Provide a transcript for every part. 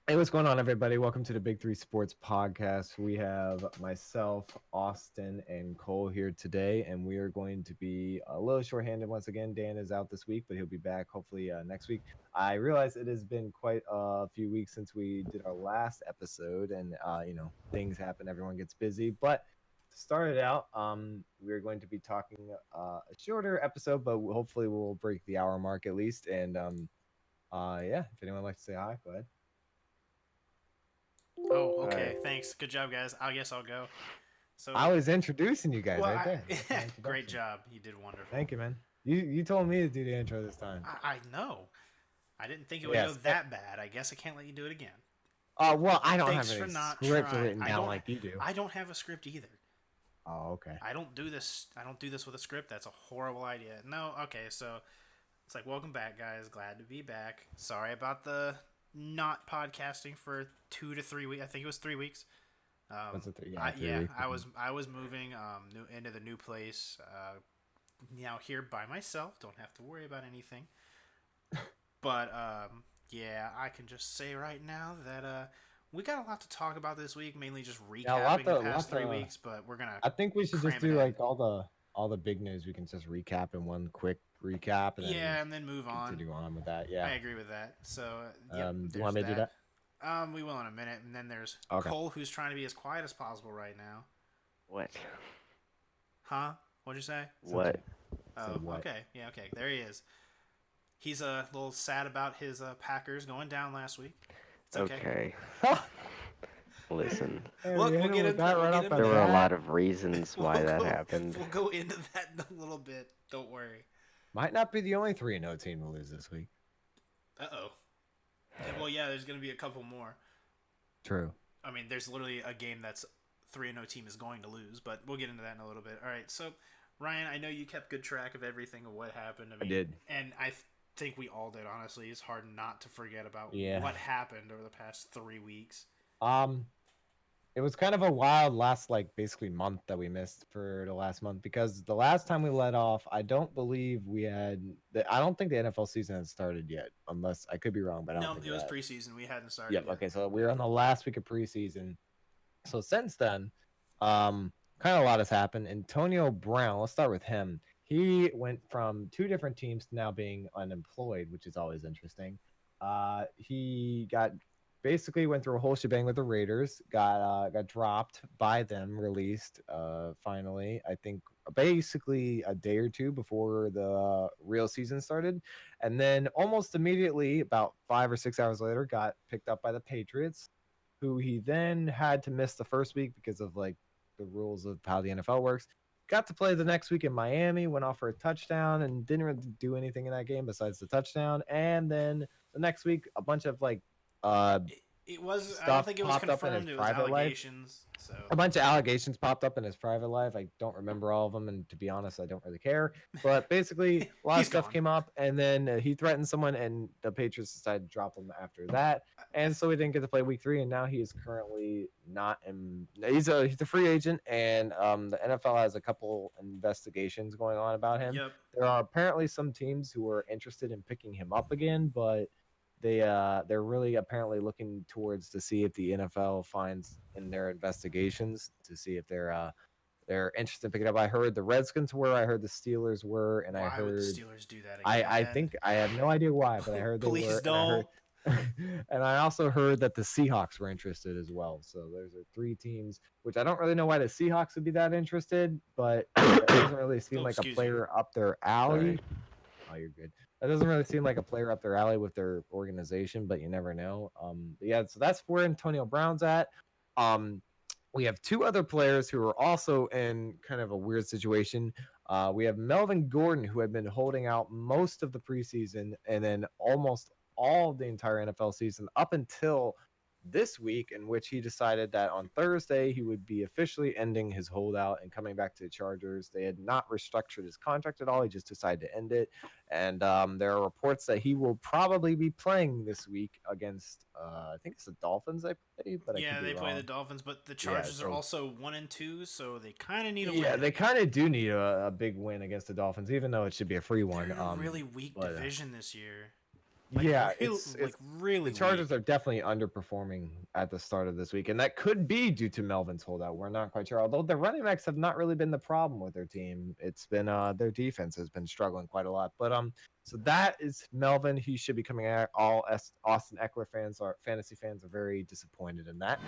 Hey, what's going on, everybody? Welcome to the Big Three Sports Podcast. We have myself, Austin, and Cole here today, and we are going to be a little shorthanded once again. Dan is out this week, but he'll be back hopefully next week. I realize it has been quite a few weeks since we did our last episode, and things happen, everyone gets busy. But to start it out, we're going to be talking a shorter episode, but hopefully we'll break the hour mark at least. And yeah, if anyone would like to say hi, go ahead. Oh, All okay. right. Thanks. Good job, guys. I guess I'll go. I So, was introducing you guys well, right there. That's my great introduction. job. You did wonderful. Thank you, man. You told me to do the intro this time. I know. I didn't think it would go Yes. that bad. I guess I can't let you do it again. Well, I don't have Thanks for any not script trying. written down like you do. I don't have a script either. Oh, okay. I don't do this. I don't do this with a script. That's a horrible idea. No. Okay. So it's like, welcome back, guys. Glad to be back. Sorry about the not podcasting for 2 to 3 weeks. I think it was 3 weeks. What's it? I, 3 weeks. I was moving into the new place. Now here by myself. Don't have to worry about anything. But yeah, I can just say right now that we got a lot to talk about this week. Mainly just recapping the past 3 weeks. But we're gonna. I think we should just cram do it like all the big news. We can just recap in one quick recap, and then and then move on. continue on with that. Yeah. I agree with that. So yep, Do you there's want me to do that? We will in a minute, and then there's Okay. Cole, who's trying to be as quiet as possible right now. What? Huh? What'd you say? What? Oh, what? okay. Yeah, okay. There he is. He's a little sad about his Packers going down last week. It's okay. Listen, Look, we'll get into that we'll right get off into the there were a bat. lot of reasons why We'll that go- happened. We'll go into that in a little bit. Don't worry. Might not be the only 3-0 team to lose this week. Uh-oh. Well, yeah, there's going to be a couple more. True. I mean, there's literally a game that's 3-0 team is going to lose, but we'll get into that in a little bit. All right, so, Ryan, I know you kept good track of everything of what happened. I did. And I think we all did, honestly. It's hard not to forget about Yeah. what happened over the past 3 weeks. It was kind of a wild last, like, basically month that we missed for the last month, because the last time we let off, I don't believe we had I don't think the NFL season had started yet, unless I could be wrong, but I don't No, think it was had. preseason. We hadn't started Yep. yet. Okay, so we're on the last week of preseason. So since then, kind of a lot has happened. Antonio Brown, let's start with him. He went from 2 different teams to now being unemployed, which is always interesting. He basically went through a whole shebang with the Raiders. Got dropped by them, released. Finally, I think basically a day or two before the real season started, and then almost immediately, about 5 or 6 hours later, got picked up by the Patriots, who he then had to miss the first week because of like the rules of how the NFL works. Got to play the next week in Miami, went off for a touchdown, and didn't really do anything in that game besides the touchdown. And then the next week, a bunch of like It was. I stuff don't think it was popped up in his confirmed. It was private life. allegations. So A bunch of allegations popped up in his private life. I don't remember all of them, and to be honest, I don't really care. But basically, a lot of He's stuff gone. came up, and then he threatened someone, and the Patriots decided to drop him after that, and so he didn't get to play Week 3, and now he is currently not in. He's a free agent, and the NFL has a couple investigations going on about him. Yep. There are apparently some teams who are interested in picking him up again, but they're really apparently looking towards to see if the NFL finds in their investigations to see if they're interested in picking up. I heard the Redskins were, I heard the Steelers were, and I Why would heard the Steelers do that again? I think I have no idea why, but I heard they Please were. don't. And I also heard that the Seahawks were interested as well. So those are 3 teams, which I don't really know why the Seahawks would be that interested, but it doesn't really seem Oh, like a excuse player up their alley. Sorry. Oh, you're good. That doesn't really seem like a player up their alley with their organization, but you never know. But yeah, so that's where Antonio Brown's at. We have 2 other players who are also in kind of a weird situation. We have Melvin Gordon, who had been holding out most of the preseason and then almost all of the entire NFL season up until this week, in which he decided that on Thursday he would be officially ending his holdout and coming back to the Chargers. They had not restructured his contract at all. He just decided to end it. And there are reports that he will probably be playing this week against, I think it's the Dolphins they play, but Yeah, I could they be play wrong. the Dolphins, but the Chargers so- are also 1-2, so they kind of need a Yeah, win. they kind of do need a big win against the Dolphins, even though it should be a free one. They're in a really weak but, division this year. Like, Yeah, like it's really the Chargers weak. are definitely underperforming at the start of this week, and that could be due to Melvin's holdout. We're not quite sure. Although the running backs have not really been the problem with their team. It's been their defense has been struggling quite a lot. But so that is Melvin. He should be coming out. All Austin Eckler fans are fantasy fans are very disappointed in that,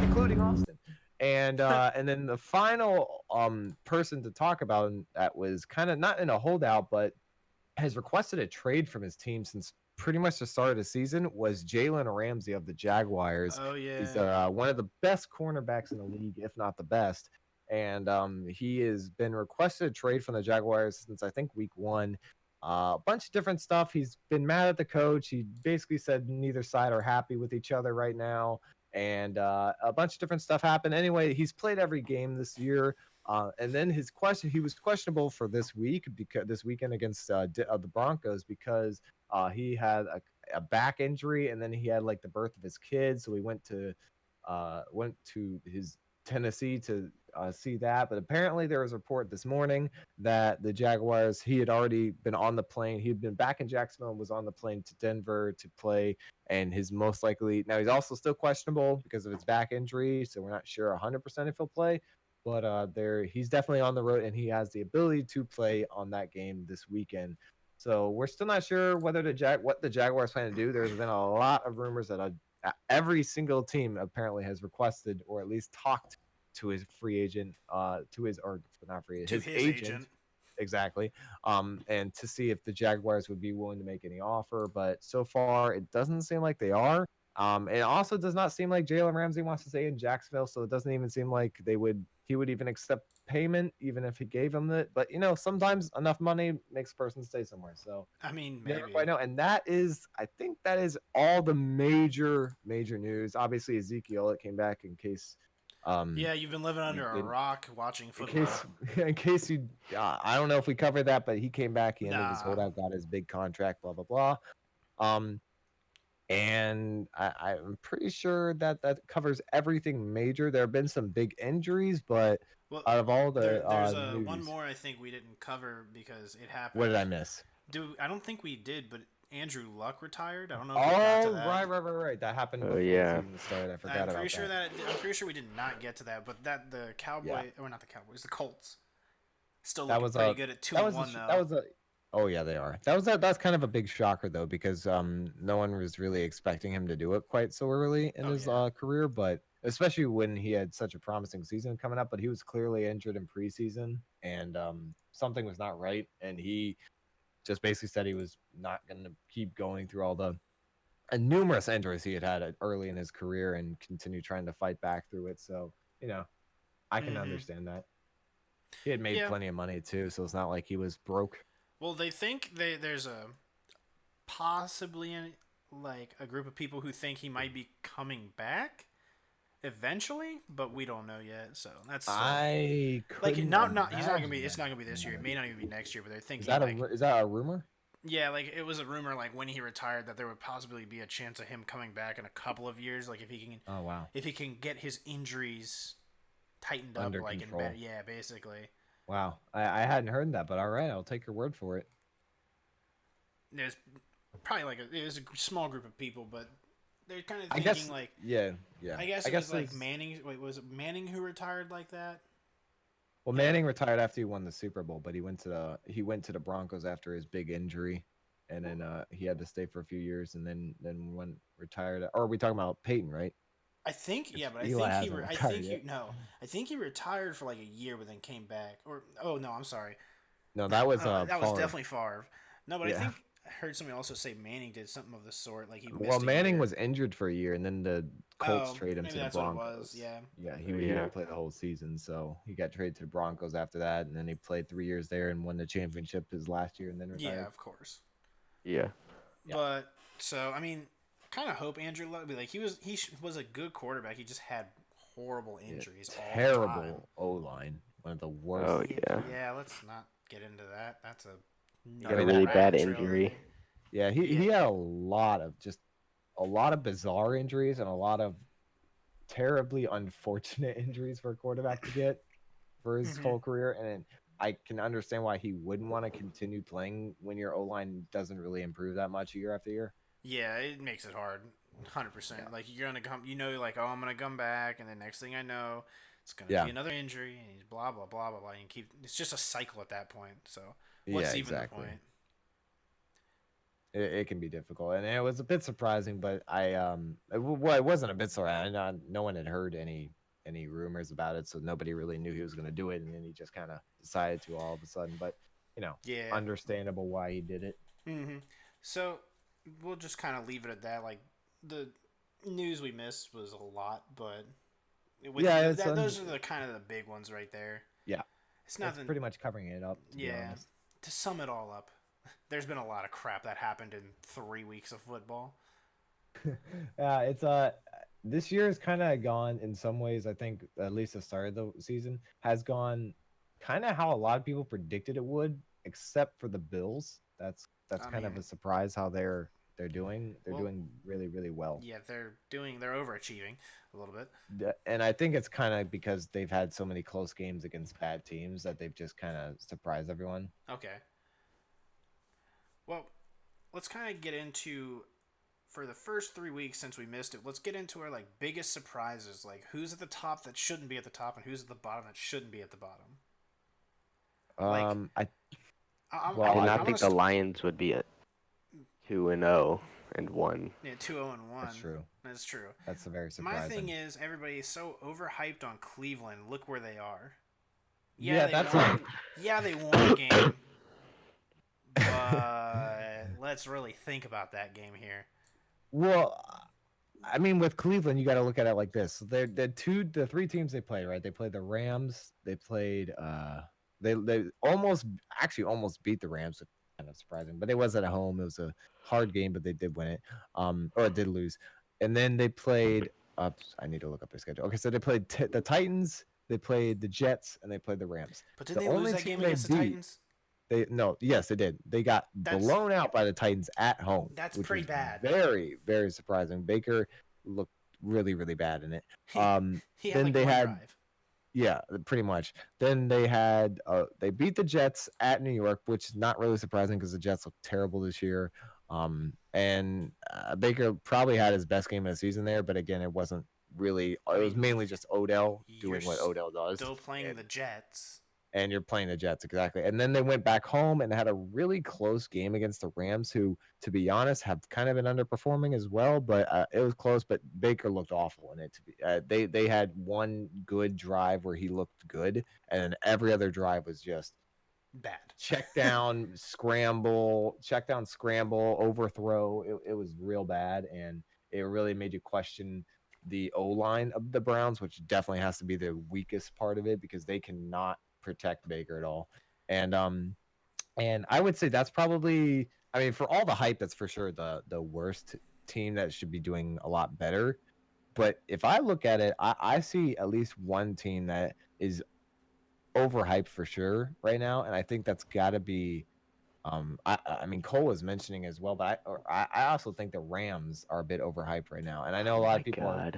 including Austin. And then the final person to talk about that was kind of not in a holdout, but has requested a trade from his team since pretty much the start of the season was Jalen Ramsey of the Jaguars. Oh He's yeah. one of the best cornerbacks in the league, if not the best. And he has been requested a trade from the Jaguars since I think week one. A bunch of different stuff. He's been mad at the coach. He basically said neither side are happy with each other right now. And a bunch of different stuff happened. Anyway, he's played every game this year. And then he was questionable for this week because this weekend against the Broncos because he had a back injury and then he had like the birth of his kid, so he went to his Tennessee to see that. But apparently there was a report this morning that the Jaguars he had already been on the plane. He had been back in Jacksonville and was on the plane to Denver to play. And his most likely now he's also still questionable because of his back injury, so we're not sure 100% if he'll play. But he's definitely on the road and he has the ability to play on that game this weekend. So we're still not sure whether what the Jaguars plan to do. There's been a lot of rumors that every single team apparently has requested or at least talked to his free agent, to his or not free To his his agent, agent. exactly, and to see if the Jaguars would be willing to make any offer. But so far, it doesn't seem like they are. It also does not seem like Jalen Ramsey wants to stay in Jacksonville, so it doesn't even seem like he would even accept payment, even if he gave him it. But sometimes enough money makes a person stay somewhere. So I mean, never quite maybe. know. And I think that is all the major news. Obviously, Ezekiel, it came back in case, Yeah, you've been living you under a didn't, rock watching in football. case, in case you, I don't know if we covered that, but he came back. He ended his Nah. holdout, got his big contract, blah blah blah. Um, and I'm pretty sure that covers everything major. There have been some big injuries, but Well, out of all the there's a one news, more I think we didn't cover because it what did I happened. miss? I don't think we did, but Andrew Luck retired. I don't know if we got to Oh, that. right. That happened Oh before the yeah. season started. I forgot about that. I'm pretty sure we did not get to that. But that the Yeah, Cowboy or not the Cowboys, the Colts, still that looking was pretty good at two that and was one that though. was a. Oh yeah, they are. That's kind of a big shocker though because no one was really expecting him to do it quite so early in Oh his yeah. career, but especially when he had such a promising season coming up. But he was clearly injured in preseason, and something was not right, and he just basically said he was not going to keep going through all the numerous injuries he had early in his career and continue trying to fight back through it. So I can Mm-hmm. understand that. He had made Yeah. plenty of money too, so it's not like he was broke. Well, they think there's a possibly like a group of people who think he might be coming back eventually, but we don't know yet. So that's still I like couldn't not he's not gonna be imagine it's not gonna be that. this year. It may not even be next year, but they're Is thinking that like is that a rumor? yeah, like it was a rumor like when he retired that there would possibly be a chance of him coming back in a couple of years, like Oh wow, if he can get his injuries tightened up under like in better control. yeah, basically. Wow, I hadn't heard that, but all right, I'll take your word for it. There's probably like it was a small group of people, but they're kind of I thinking guess like yeah. I guess I it was guess like there's Manning. Wait, was it Manning who retired like that? well, Yeah. Manning retired after he won the Super Bowl, but he went to the Broncos after his big injury, and then he had to stay for a few years, and then went retired. Or are we talking about Peyton, right? I think yeah, 'Cause but I Eli think hasn't I retired think yet. I think he retired for like a year, but then came back. Or oh no, I'm sorry, No, that was that was Favre. definitely Favre. No, but I Yeah. think I heard somebody also say Manning did something of the sort, like he Well, missed a Manning year. was injured for a year, and then the Colts Oh, trade him maybe to the that's what it was. Broncos. Yeah. Yeah, Oh he yeah. didn't play the whole season, so he got traded to the Broncos after that, and then he played 3 years there and won the championship his last year, and then Yeah, retired. of course. Yeah. Yeah, But so I mean, kind of hope Andrew Luck be like was a good quarterback. He just had horrible yeah. injuries all the time. Terrible O line, one of the worst. Oh yeah. Yeah, let's not get into that. That's He got a I mean another really that. bad rabbit trail. injury. Yeah, Yeah. he had a lot of bizarre injuries and a lot of terribly unfortunate injuries for a quarterback to get for his Hmm. whole career. And I can understand why he wouldn't want to continue playing when your O line doesn't really improve that much year after year. Yeah, it makes it hard. Yeah. 100%. Like you're gonna come, like, oh, I'm gonna come back, and the next thing I know, it's gonna be Yeah. another injury, and he's blah blah blah blah blah. And keep it's just a cycle at that point. So Yeah, what's even the exactly. point? It can be difficult, and it was a bit surprising, but well, it wasn't a bit surprising. No one had heard any rumors about it, so nobody really knew he was going to do it, and then he just kind of decided to all of a sudden. But Yeah. understandable why he did it. So we'll just kind of leave it at that. Like the news we missed was a lot, but Yeah, those are the kind of the big ones right there. yeah, It's it's nothing. pretty much covering it up, to be Yeah. honest. To sum it all up, there's been a lot of crap that happened in 3 weeks of football. Yeah, it's this year has kind of gone in some ways. I think at least the start of the season has gone kind of how a lot of people predicted it would, except for the Bills. That's I kind of mean, a surprise how they're doing. They're well, doing really really well. yeah, they're overachieving a little bit. And I think it's kind of because they've had so many close games against bad teams that they've just kind of surprised everyone. Okay. Well, let's kind of get into for the first 3 weeks since we missed it. Let's get into our like biggest surprises, like who's at the top that shouldn't be at the top, and who's at the bottom that shouldn't be at the bottom. Like, I I Did well, want not to think the Lions would be at 2-0-1. yeah, 2-0-1. that's true. That's true. That's a very My surprising. thing is everybody is so overhyped on Cleveland. Look where they are. Yeah, They that's won. Yeah, they won a game. But let's really think about that game here. Well, I mean, with Cleveland, you got to look at it like this. The three teams they played, right? They played the Rams. They played they almost beat the Rams. Kind of surprising, but it was at home. It was a hard game, but they did win it. Or it did lose. And then they played. I need to look up their schedule. Okay, so they played the Titans. They played the Jets, and they played the Rams. But did The they lose only that team game they against the beat, Titans? yes, they did. They got That's- blown out by the Titans at home. That's which pretty was bad. Very, very surprising. Baker looked really, really bad in it. He had Then like they one had, drive. yeah, pretty much. Then they beat the Jets at New York, which is not really surprising because the Jets look terrible this year. And Baker probably had his best game of the season there, but again, it wasn't really. It was mainly just Odell doing what Odell does. Still playing and, the Jets. and you're playing the Jets, exactly. And then they went back home and had a really close game against the Rams, who, to be honest, have kind of been underperforming as well. But it was close. But Baker looked awful in it. They had one good drive where he looked good, and every other drive was just Bad. check down, scramble, overthrow. It was real bad, and it really made you question the O line of the Browns, which definitely has to be the weakest part of it because they cannot protect Baker at all. And I would say that's probably, I mean, for all the hype, that's for sure the worst team that should be doing a lot better. But if I look at it, I see at least one team that is overhyped for sure right now, and I think that's got to be. I mean, Cole was mentioning as well, but I also think the Rams are a bit overhyped right now, and I know a lot of people are.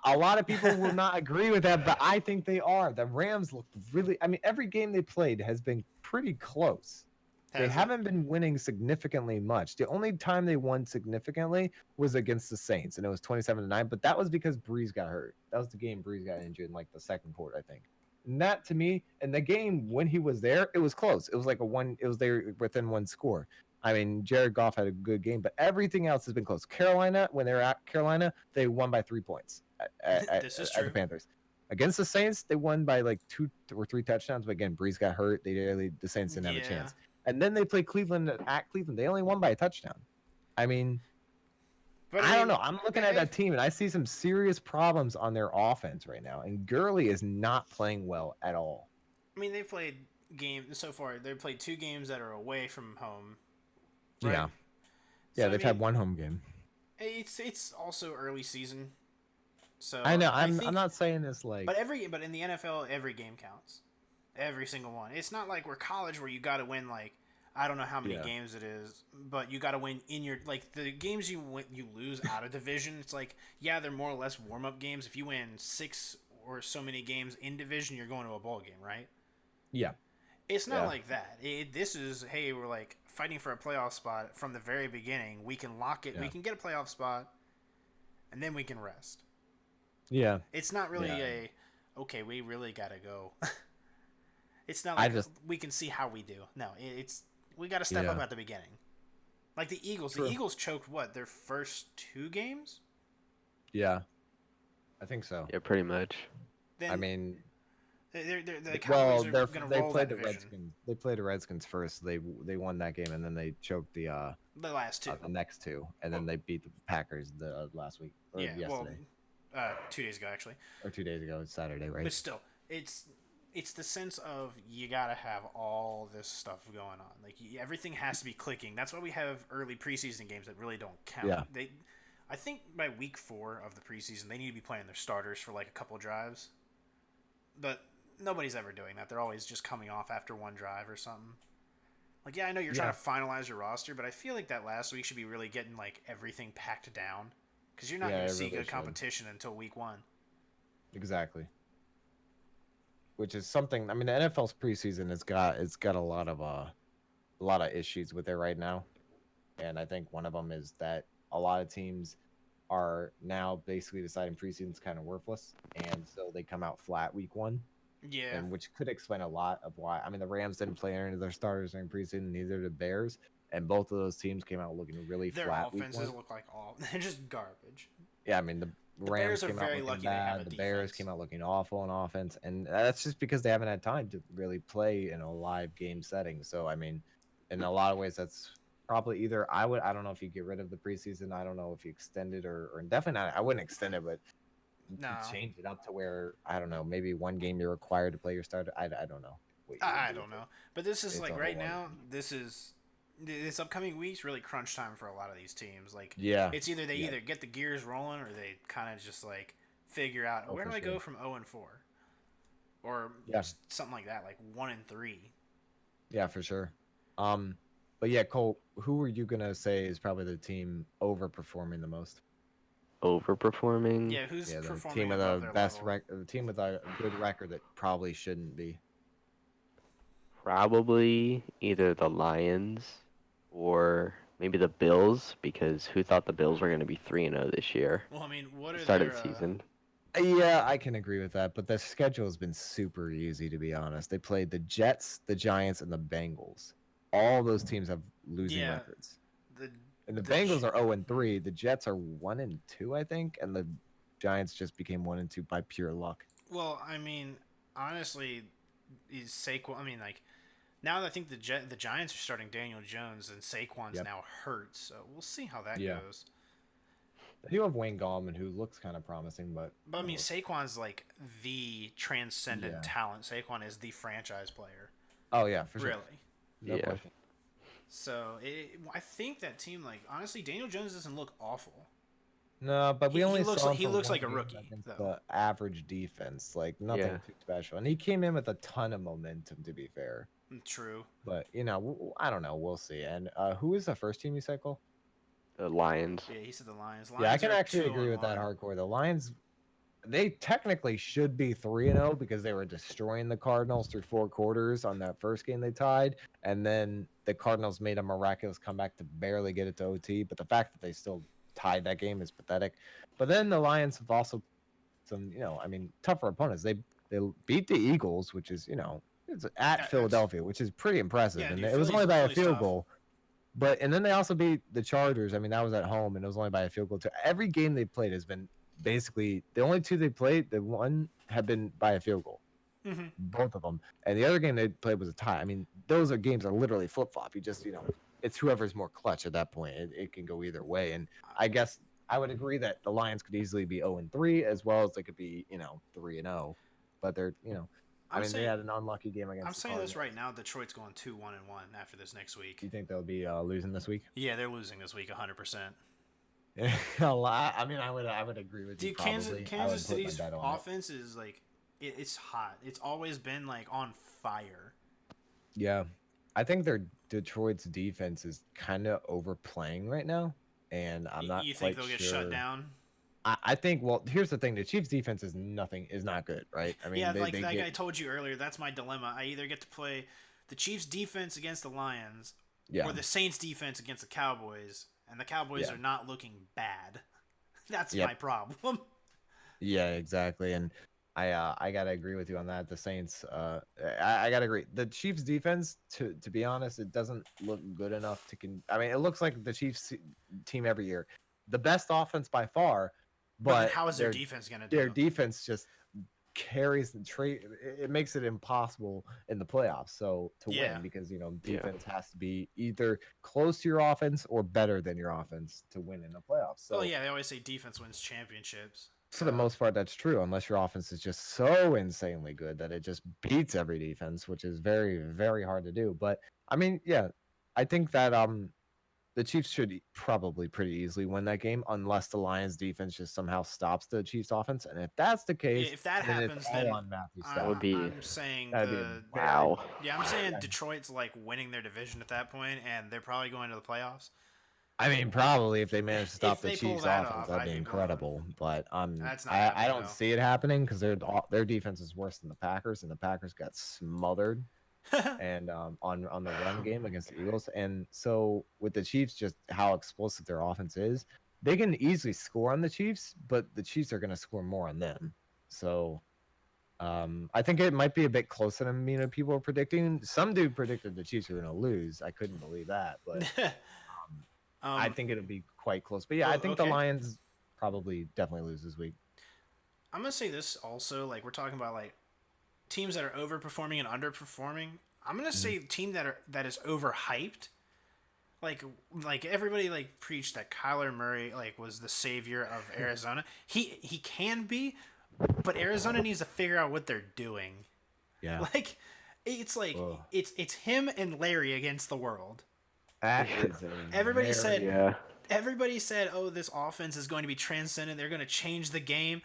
A lot of people will not agree with that, but I think they are. The Rams look really. I mean, every game they played has been pretty close. They haven't been winning significantly much. The only time they won significantly was against the Saints, and it was 27-9. But that was because Breeze got hurt. That was the game Breeze got injured in like the second quarter, I think. And that to me, in the game when he was there, it was close. It was like it was there within one score. I mean, Jared Goff had a good game, but everything else has been close. Carolina, when they were at Carolina, they won by 3 points at the Panthers. Against the Saints, they won by like 2 or 3 touchdowns. But again, Breeze got hurt. The Saints didn't have a chance. And then they played Cleveland at Cleveland. They only won by a touchdown. I mean, I don't know. I'm looking at that team, and I see some serious problems on their offense right now. And Gurley is not playing well at all. I mean, they've played games so far. They've played 2 games that are away from home. Right? Yeah. Yeah, they've had one home game. It's also early season. So I know. I'm not saying this like. But in the NFL, every game counts. Every single one. It's not like we're college where you got to win like I don't know how many games it is, but you got to win in your like the games you lose out of division. It's like they're more or less warm up games. If you win 6 or so many games in division, you're going to a bowl game, right? Yeah. It's not Yeah. like that. This is, hey, we're like fighting for a playoff spot from the very beginning. We can lock it. We Yeah. can get a playoff spot, and then we can rest. Yeah. It's not really Yeah. okay, we really gotta go. It's not I like just we can see how we do. No, it's we got to step up yeah. at the beginning. Like the Eagles. The True. Eagles choked what, their first 2 games? Yeah. I think so. Yeah, pretty much. I Then mean, the well, Cowboys are gonna they roll played that the division. Redskins. They played the Redskins first. They won that game, and then they choked The last two. the next two, and Well, then they beat the Packers the last week or yeah. Well, yesterday 2 days ago actually. or 2 days ago. It's Saturday, right? But still, it's the sense of you gotta have all this stuff going on. Like everything has to be clicking. That's why we have early preseason games that really don't count. Yeah. I think by week 4 of the preseason, they need to be playing their starters for like a couple drives. But nobody's ever doing that. They're always just coming off after one drive or something. Like, yeah, I know you're trying to finalize your roster, but I feel like that last week should be really getting like everything packed down, because you're not Yeah, going to it see really good should. competition until week 1. Exactly. Which is something. I mean, the NFL's preseason has got a lot of issues with it right now, and I think one of them is that a lot of teams are now basically deciding preseason's kind of worthless, and so they come out flat week 1. Yeah, And which could explain a lot of why. I mean, the Rams didn't play any of their starters during preseason, neither did the Bears, and both of those teams came out looking really their flat. offenses look like they're just garbage. Yeah, I mean the Rams Bears are came out very looking lucky they have bad. a The Bears defense. came out looking awful on offense, and that's just because they haven't had time to really play in a live game setting. So I mean, in a lot of ways, that's probably either I don't know if you get rid of the preseason. I don't know if you extend it or definitely not. I wouldn't extend it, but No, change it up to where I don't know, maybe one game you're required to play your starter. I don't know what you would I do don't with it. know. But this is It's like a right whole other now. thing. This upcoming week's really crunch time for a lot of these teams. Like Yeah, it's either they yeah. either get the gears rolling or they kind of just like figure out Oh, where for do I sure. go from 0-4 or Yeah. something like that, like 1-3. Yeah, for sure. But yeah, Cole, who are you gonna say is probably the team overperforming the most? Overperforming. Yeah, who's Yeah, the performing team with above the their best level? the team with a good record that probably shouldn't be. Probably either the Lions or maybe the Bills, because who thought the Bills were going to be 3-0 this year? Well, I mean, what are Start of their the season. Yeah, I can agree with that, but the schedule has been super easy to be honest. They played the Jets, the Giants, and the Bengals. All those teams have losing yeah records. the And the the Bengals are 0-3. The Jets are 1-2, I think, and the Giants just became 1-2 by pure luck. well, I mean, honestly, is Saquon? I mean, like now I think the Giants are starting Daniel Jones and Saquon's Yep. now hurt, so we'll see how that Yeah. goes. You have Wayne Gallman, who looks kind of promising, but But I mean, Saquon's like the transcendent Yeah. talent. Saquon is the franchise player, oh yeah, for sure, really. no Yeah. question. So I think that team, like honestly, Daniel Jones doesn't look awful. No, but we He only looks saw like- him he for looks one like a game rookie, against though. the average defense, like nothing Yeah. too special, and he came in with a ton of momentum. To be fair, True. but I don't know. We'll see. And who is the first team you said, Cole? The Lions. Yeah, he said the Lions. Yeah, I Lions can are actually agree with that 2-1. hardcore. The Lions, they technically should be 3-0 because they were destroying the Cardinals through 4 quarters on that first game they tied, and then the Cardinals made a miraculous comeback to barely get it to OT. But the fact that they still tied that game is pathetic. But then the Lions have also some, I mean, tougher opponents. They beat the Eagles, which is, it's at That's- Philadelphia, which is pretty impressive, Yeah, and dude, it was only by a Philly's field tough. goal. But and then they also beat the Chargers. I mean, that was at home, and it was only by a field goal too. Every game they played has been basically the only two they played. The one had been by a field goal, Mhm. both of them, and the other game they played was a tie. I mean, those are games are literally flip flop. You just it's whoever's more clutch at that point. It can go either way, and I guess I would agree that the Lions could easily be 0-3 as well as they could be 3-0, but they're I I'm mean, they saying had an unlucky game against I'm the saying this Cardinals. right now. Detroit's going 2-1 after this next week. Do you think they'll be losing this week? Yeah, they're losing this week 100%. A lot. I mean, I would agree with you. Dude, Probably. Kansas I would Kansas put my City's bet on it. offense is like it's hot. It's always been like on fire. Yeah, I think their Detroit's defense is kind of overplaying right now, and I'm not You quite think they'll get sure. shut down? I think. Well, here's the thing: the Chiefs' defense is not good, right? I mean, Yeah, they like get, I told you earlier, that's my dilemma. I either get to play the Chiefs' defense against the Lions Yeah, or the Saints' defense against the Cowboys, and the Cowboys yeah, are not looking bad. That's yep, my problem. yeah, exactly. And I gotta agree with you on that. The Saints, I gotta agree. The Chiefs defense, to be honest, it doesn't look good enough to I mean, it looks like the Chiefs team every year, the best offense by far, But then but how is their defense going to their do? defense just carries the trade. It makes it impossible in the playoffs. So to Yeah. win, because Yeah. defense has to be either close to your offense or better than your offense to win in the playoffs. Well, So yeah, they always say defense wins championships. for the So most part, that's true, unless your offense is just so insanely good that it just beats every defense, which is very, very hard to do. But I mean, yeah, I think that the Chiefs should probably pretty easily win that game, unless the Lions defense just somehow stops the Chiefs offense. And if that's the yeah, case, if that then it's happens, all then on Matthew That would I, Stafford. be I'm saying That'd be a the very wow. yeah, I'm saying Detroit's like winning their division at that point, and they're probably going to the playoffs. I mean, probably if they manage to stop If the they pull Chiefs' that offense, off, that'd I'd be be blown. incredible. But That's not I happening don't though. see it happening because their defense is worse than the Packers, and the Packers got smothered and on the run game against the Eagles. And so with the Chiefs, just how explosive their offense is, they can easily score on the Chiefs, but the Chiefs are going to score more on them. So I think it might be a bit closer than people are predicting. Some dude predicted the Chiefs were going to lose. I couldn't believe that, but I think it'll be quite close. But yeah, I think the okay. Lions probably definitely lose this week. I'm gonna say this also. Like we're talking about like teams that are overperforming and underperforming. I'm gonna say team that is overhyped. Like everybody like preached that Kyler Murray like was the savior of Arizona. He can be, but Arizona needs to figure out what they're doing. Yeah. Like it's like Ugh. it's him and Larry against the world. That is Everybody said Yeah. everybody said, "Oh, this offense is going to be transcendent. They're going to change the game."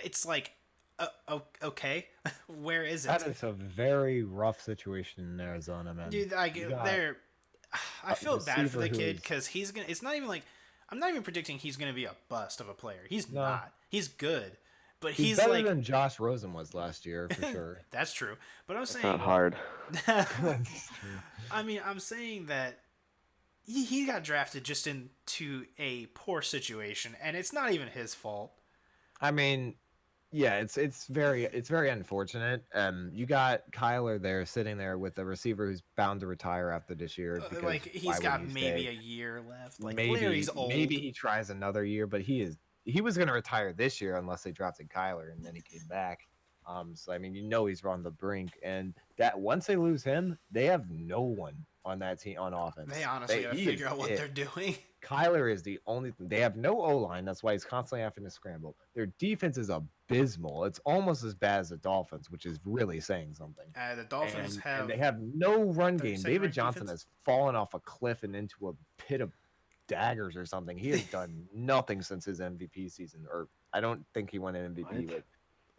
It's like, okay, where is it? that is a very rough situation in Arizona, man. Dude, like You got they're. I a feel bad for receiver the who kid is- because he's gonna. It's not even like I'm not even predicting he's gonna be a bust of a player. He's No. not. He's good, but he's he's better like than Josh Rosen was last year for sure. that's true. But I'm It's saying, not hard. That's true. I mean, I'm saying that he got drafted just into a poor situation, and it's not even his fault. I mean, yeah, it's very unfortunate. You got Kyler there sitting there with a receiver who's bound to retire after this year because Like why he's would got he maybe stay? a year left. Like maybe Larry's old. maybe he tries another year, but he was going to retire this year unless they drafted Kyler and then he came back. So I mean, he's on the brink, and that once they lose him, they have no one on that team on offense. They honestly gotta he figure is out what it. they're doing. Kyler is the only. They have no O line. That's why he's constantly having to scramble. Their defense is abysmal. It's almost as bad as the Dolphins, which is really saying something. The Dolphins And they have no run game. 32nd David ranked Johnson defense? has fallen off a cliff and into a pit of daggers or something. He has done nothing since his MVP season, or I don't think he won an MVP. But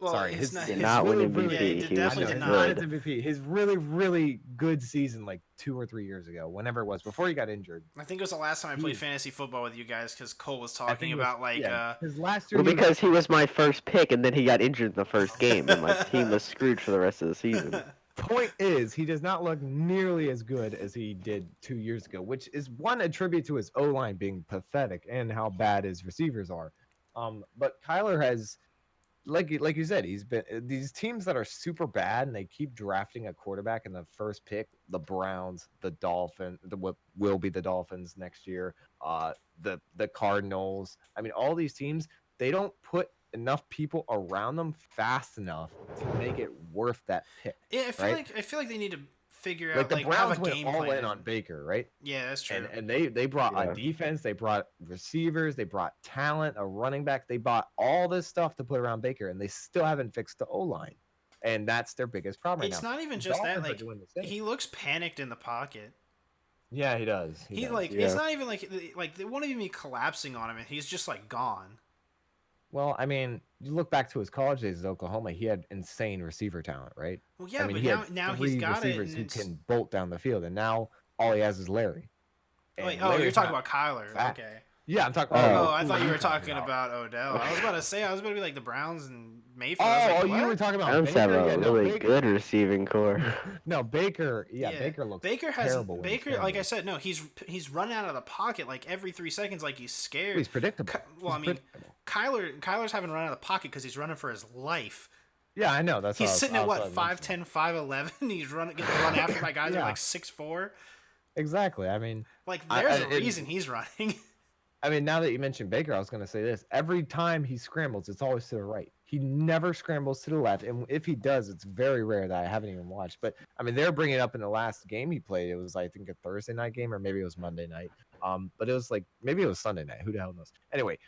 Well, sorry, it's his not, Did his, not win really, MVP. yeah, he he was definitely just did not not. his good. MVP. His really, really good season, like 2 or 3 years ago, whenever it was, before he got injured. I think it was the last time I played fantasy football with you guys because Cole was talking about like his last year. Well, because he was my first pick, and then he got injured in the first game, and my team was screwed for the rest of the season. Point is, he does not look nearly as good as he did 2 years ago, which is one attribute to his O line being pathetic and how bad his receivers are. But Kyler has, like you said, he's been these teams that are super bad and they keep drafting a quarterback in the first pick. The Browns, the Dolphins, what will be the Dolphins next year. The Cardinals. I mean, all these teams, they don't put enough people around them fast enough to make it worth that pick. yeah. I right? feel like they need to figure Like out the like Browns have a went game all plan. in on Baker, right? Yeah, that's true. And they brought Yeah. a defense, they brought receivers, they brought talent, a running back, they bought all this stuff to put around Baker, and they still haven't fixed the O line, and that's their biggest problem right It's now. not even The just that. Dolphins are Like doing the same. he looks panicked in the pocket. Yeah, he does. He does. like yeah. it's not even like they won't even be collapsing on him, and he's just like gone. Well, I mean, you look back to his college days at Oklahoma, he had insane receiver talent, right? Well, yeah, I mean, but he had now three he's got it. receivers And who it's... can bolt down the field, and now all he has is Larry. Wait, And oh, you're Larry's talking not about Kyler. fat. Okay. Yeah, I'm talking. Oh, Oh. I Who thought are you you were talking about? about Odell. I was about to say, I was about to be like the Browns and Mayfield. I was Oh, like, you were what? talking about Browns have Baker? a Yeah, no, really Baker. good receiving core. No, Baker. Yeah, Yeah, Baker looks Baker terrible hasn't. when he Baker, like I scrambles. said, no, he's running out of the pocket like every 3 seconds, like he's Well, scared. he's predictable. Well, He's I mean, predictable. Kyler's having run out of the pocket because he's running for his life. Yeah, I know. That's He's what sitting I at was, what, mentioning. 5'10", 5'11". He's getting run after by guys that are Yeah, like 6'4". exactly. I mean, Like, I, there's a reason and he's running. I mean, now that you mentioned Baker, I was going to say this. Every time he scrambles, it's always to the right. He never scrambles to the left. And if he does, it's very rare that I haven't even watched. But I mean, they're bringing it up in the last game he played. It was, I think, a Thursday night game, or maybe it was Monday night. But it was like, maybe it was Sunday night. Who the hell knows? Anyway,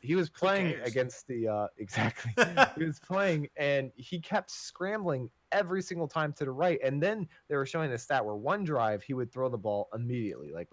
he was Who playing cares? against the, exactly. He was playing and he kept scrambling every single time to the right. And then they were showing the stat where one drive, he would throw the ball immediately, like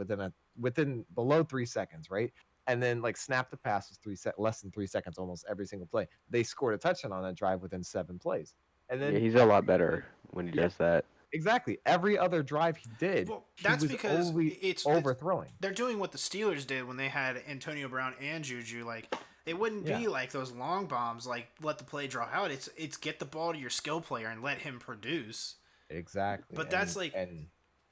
within below 3 seconds, right? And then like snap the pass was less than 3 seconds almost every single play. They scored a touchdown on that drive within 7 plays. And Yeah, then he's a lot better when he yeah, does that. exactly. Every other drive he did, Well, he that's was because only overthrowing. they're doing what the Steelers did when they had Antonio Brown and Juju. Like, it wouldn't Yeah, be like those long bombs, like let the play draw out. It's get the ball to your skill player and let him produce. exactly. But that's like, And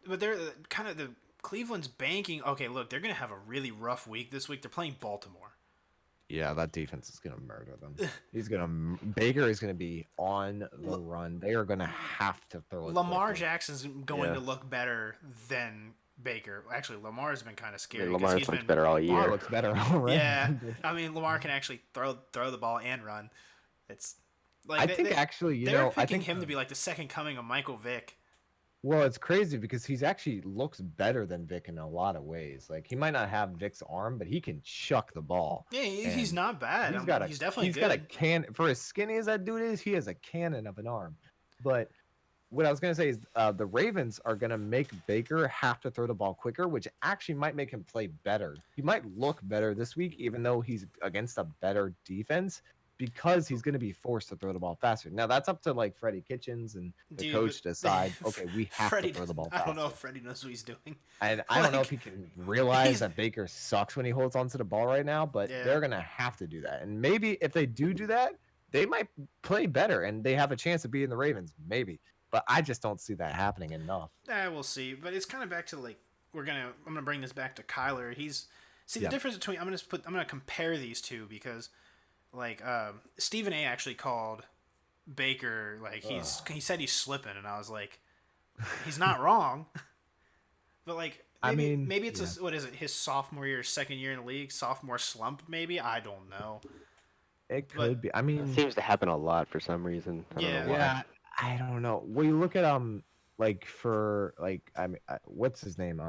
but they're kind of the Cleveland's banking. Okay, look, they're gonna have a really rough week this week. They're playing Baltimore. yeah, that defense is gonna murder them. Baker is gonna be on the L- run. They are gonna have to throw it Lamar quickly. Jackson's going Yeah. to look better than Baker. Actually, Lamar's been kind of I scary mean, because Lamar's he's looked been. better all Lamar year. looks better already. Yeah, I mean Lamar can actually throw the ball and run. It's like I think actually, they're I picking think him to be like the second coming of Michael Vick. well, it's crazy because he's actually looks better than Vic in a lot of ways. Like he might not have Vic's arm, but he can chuck the ball. Yeah, he's And not bad. He's definitely he's good. got a can for as skinny as that dude is, he has a cannon of an arm. But what I was gonna say is the Ravens are gonna make Baker have to throw the ball quicker, which actually might make him play better. He might look better this week, even though he's against a better defense, because he's gonna be forced to throw the ball faster. Now that's up to like Freddie Kitchens and the Dude, coach to decide, okay, we have to Freddie, throw the ball I don't know faster. if Freddie knows what he's doing. And I don't know if he Like, can realize he's that Baker sucks when he holds onto the ball right now, but yeah. they're gonna have to do that. And maybe if they do that, they might play better and they have a chance of beating the Ravens. Maybe, but I just don't see that happening enough. We'll see. But it's kind of back to like I'm gonna bring this back to Kyler. He's the Yeah. difference between I'm gonna compare these two because like Stephen A actually called Baker like he said he's slipping and I was like he's not wrong. But like I mean, maybe it's yeah. what is it, his sophomore year, second year in the league, sophomore slump maybe? I don't know. It But could be. I It mean, seems to happen a lot for some reason. I don't Yeah. know why. yeah, I don't know. Well, you look at like for like I mean, what's his name?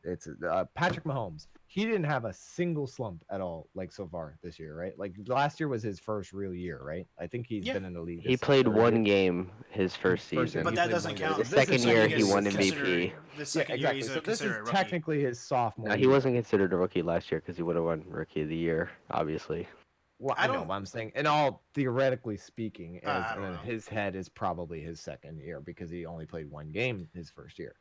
It's Patrick Mahomes. He didn't have a single slump at all, like so far this year, right? Like last year was his first real year, right? I think he's Yeah. been in the league. He this played third year. one game his first First year, season. But he that played doesn't one game. count. So The this is second So year, he he won considered MVP. the yeah, second year exactly. he's So this considered is a rookie. technically his sophomore. Now, he year. wasn't considered a rookie last year because he would have won Rookie of the Year, obviously. Well, I I know, don't but I'm saying, and all theoretically speaking, as I don't in know. his head is probably his second year because he only played one game his first year.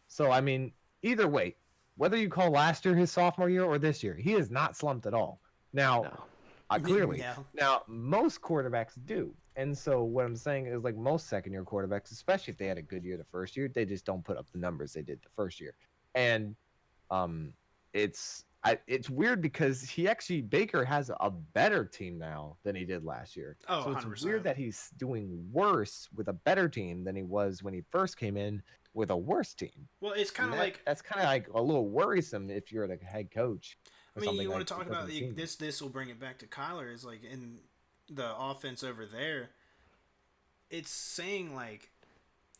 So I mean, either way, whether you call last year his sophomore year or this year, he is not slumped at all. Now, No. clearly, No. now most quarterbacks do, and so what I'm saying is like most second year quarterbacks, especially if they had a good year the first year, they just don't put up the numbers they did the first year, and um, it's weird because Baker has a better team now than he did last year. Oh, So it's 100%. weird that he's doing worse with a better team than he was when he first came in with a worse team. Well, it's kind And of like that's kind of like a little worrisome if you're the head coach I or mean, something you want like to talk because of about the team. this will bring it back to Kyler is like in the offense over there. It's saying like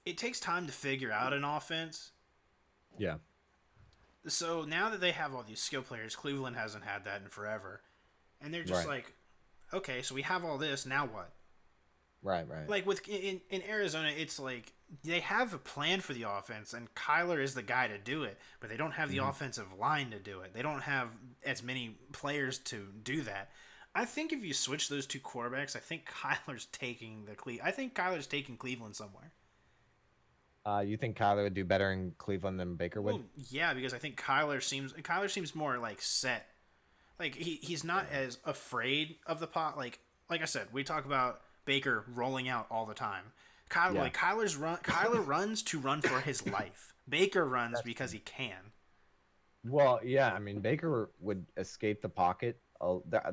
it takes time to figure out an offense. Yeah. So now that they have all these skill players, Cleveland hasn't had that in forever. And they're just Right. like, okay, so we have all this, now what? Right. Right. Like with in Arizona, it's like they have a plan for the offense, and Kyler is the guy to do it, but they don't have the offensive line to do it. They don't have as many players to do that. I think if you switch those two quarterbacks, I think Kyler's taking Cleveland somewhere. You think Kyler would do better in Cleveland than Baker would? Well, yeah, because I think Kyler seems more like set. Like he's not as afraid of the pot. Like I said, we talk about Baker rolling out all the time. Yeah. Kyler runs to run for his life. Baker runs because he can. Well, yeah, I mean Baker would escape the pocket.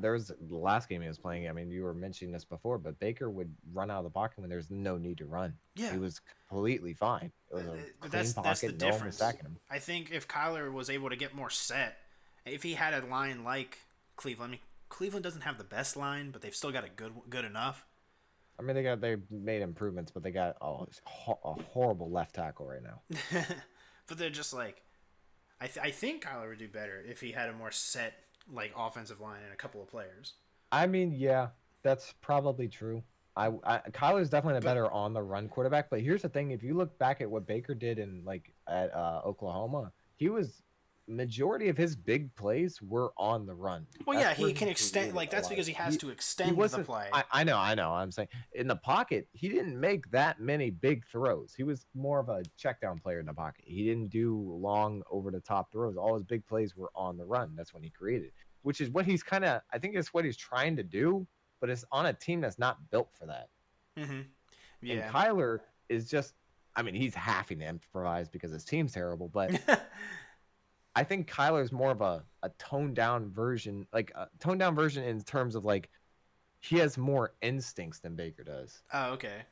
There's the last game he was playing. I mean, you were mentioning this before, but Baker would run out of the pocket when there's no need to run. Yeah, He was completely fine. It was a but clean that's the pocket. No one was difference. sacking him. I think if Kyler was able to get more set, if he had a line like Cleveland, I mean, Cleveland doesn't have the best line, but they've still got a good enough. I mean, they made improvements, but they got a horrible left tackle right now. But they're just like, I think Kyler would do better if he had a more set like offensive line and a couple of players. I mean, yeah, that's probably true. Kyler's definitely a better on the run quarterback, but here's the thing: if you look back at what Baker did in at Oklahoma, he was majority of his big plays were on the run. Well, That's yeah, where he can he extend. created Like a that's lot because he has to He extend the wasn't. play. I know. I'm saying in the pocket, he didn't make that many big throws. He was more of a check down player in the pocket. He didn't do long over the top throws. All his big plays were on the run. That's when he created, which is what he's kind of. I think it's what he's trying to do, but it's on a team that's not built for that. Mm-hmm. And Yeah. Kyler is just. I mean, he's having to improvise because his team's terrible, but I think Kyler's more of a toned down version, like a toned down version in terms of like he has more instincts than Baker does, Oh, okay.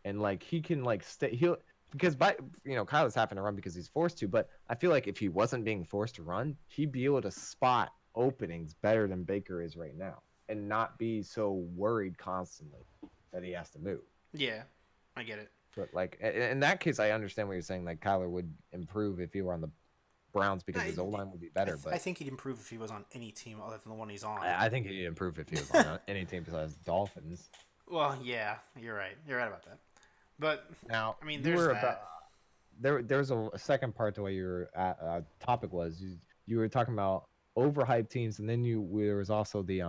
and like he can like he'll because Kyler's having to run because he's forced to, but I feel like if he wasn't being forced to run, he'd be able to spot openings better than Baker is right now, and not be so worried constantly that he has to move. Yeah, I get it. But like in that case, I understand what you're saying. Like Kyler would improve if he were on the Browns because his O line would be better. I think he'd improve if he was on any team other than the one he's on. I think he'd improve if he was on any team besides Dolphins. Well, yeah, you're right. You're right about that. But Now, I mean, you there's were that. there's a second part to what your topic was. You were talking about overhyped teams, and then there was also the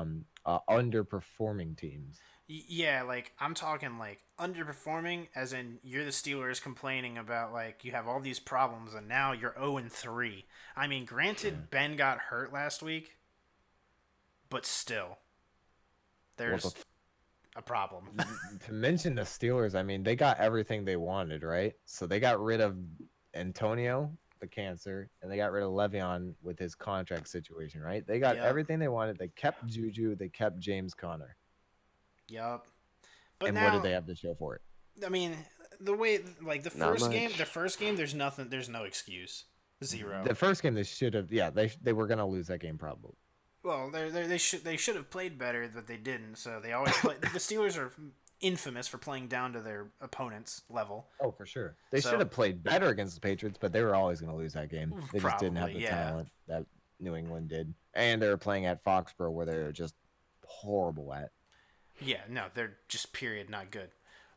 underperforming teams. Yeah, like I'm talking like underperforming, as in you're the Steelers complaining about like you have all these problems and now you're 0-3. I mean, granted, Ben got hurt last week, but still, there's a problem. To mention the Steelers, I mean they got everything they wanted, right? So they got rid of Antonio, the cancer, and they got rid of Le'Veon with his contract situation, right? They got Yep. everything they wanted. They kept Juju, they kept James Conner. Yup. But And now, what did they have to show for it? I mean, the way like Not the much. first game, there's nothing, there's no excuse, zero. The first game they should have, yeah, they were gonna lose that game probably. Well, they should have played better, but they didn't. So they always play. The Steelers are infamous for playing down to their opponent's level. Oh, for sure. They So- should have played better against the Patriots, but they were always gonna lose that game. They just didn't have Probably, the yeah. talent that New England did, and they were playing at Foxborough where they're just horrible at. Yeah, no, they're just period not good.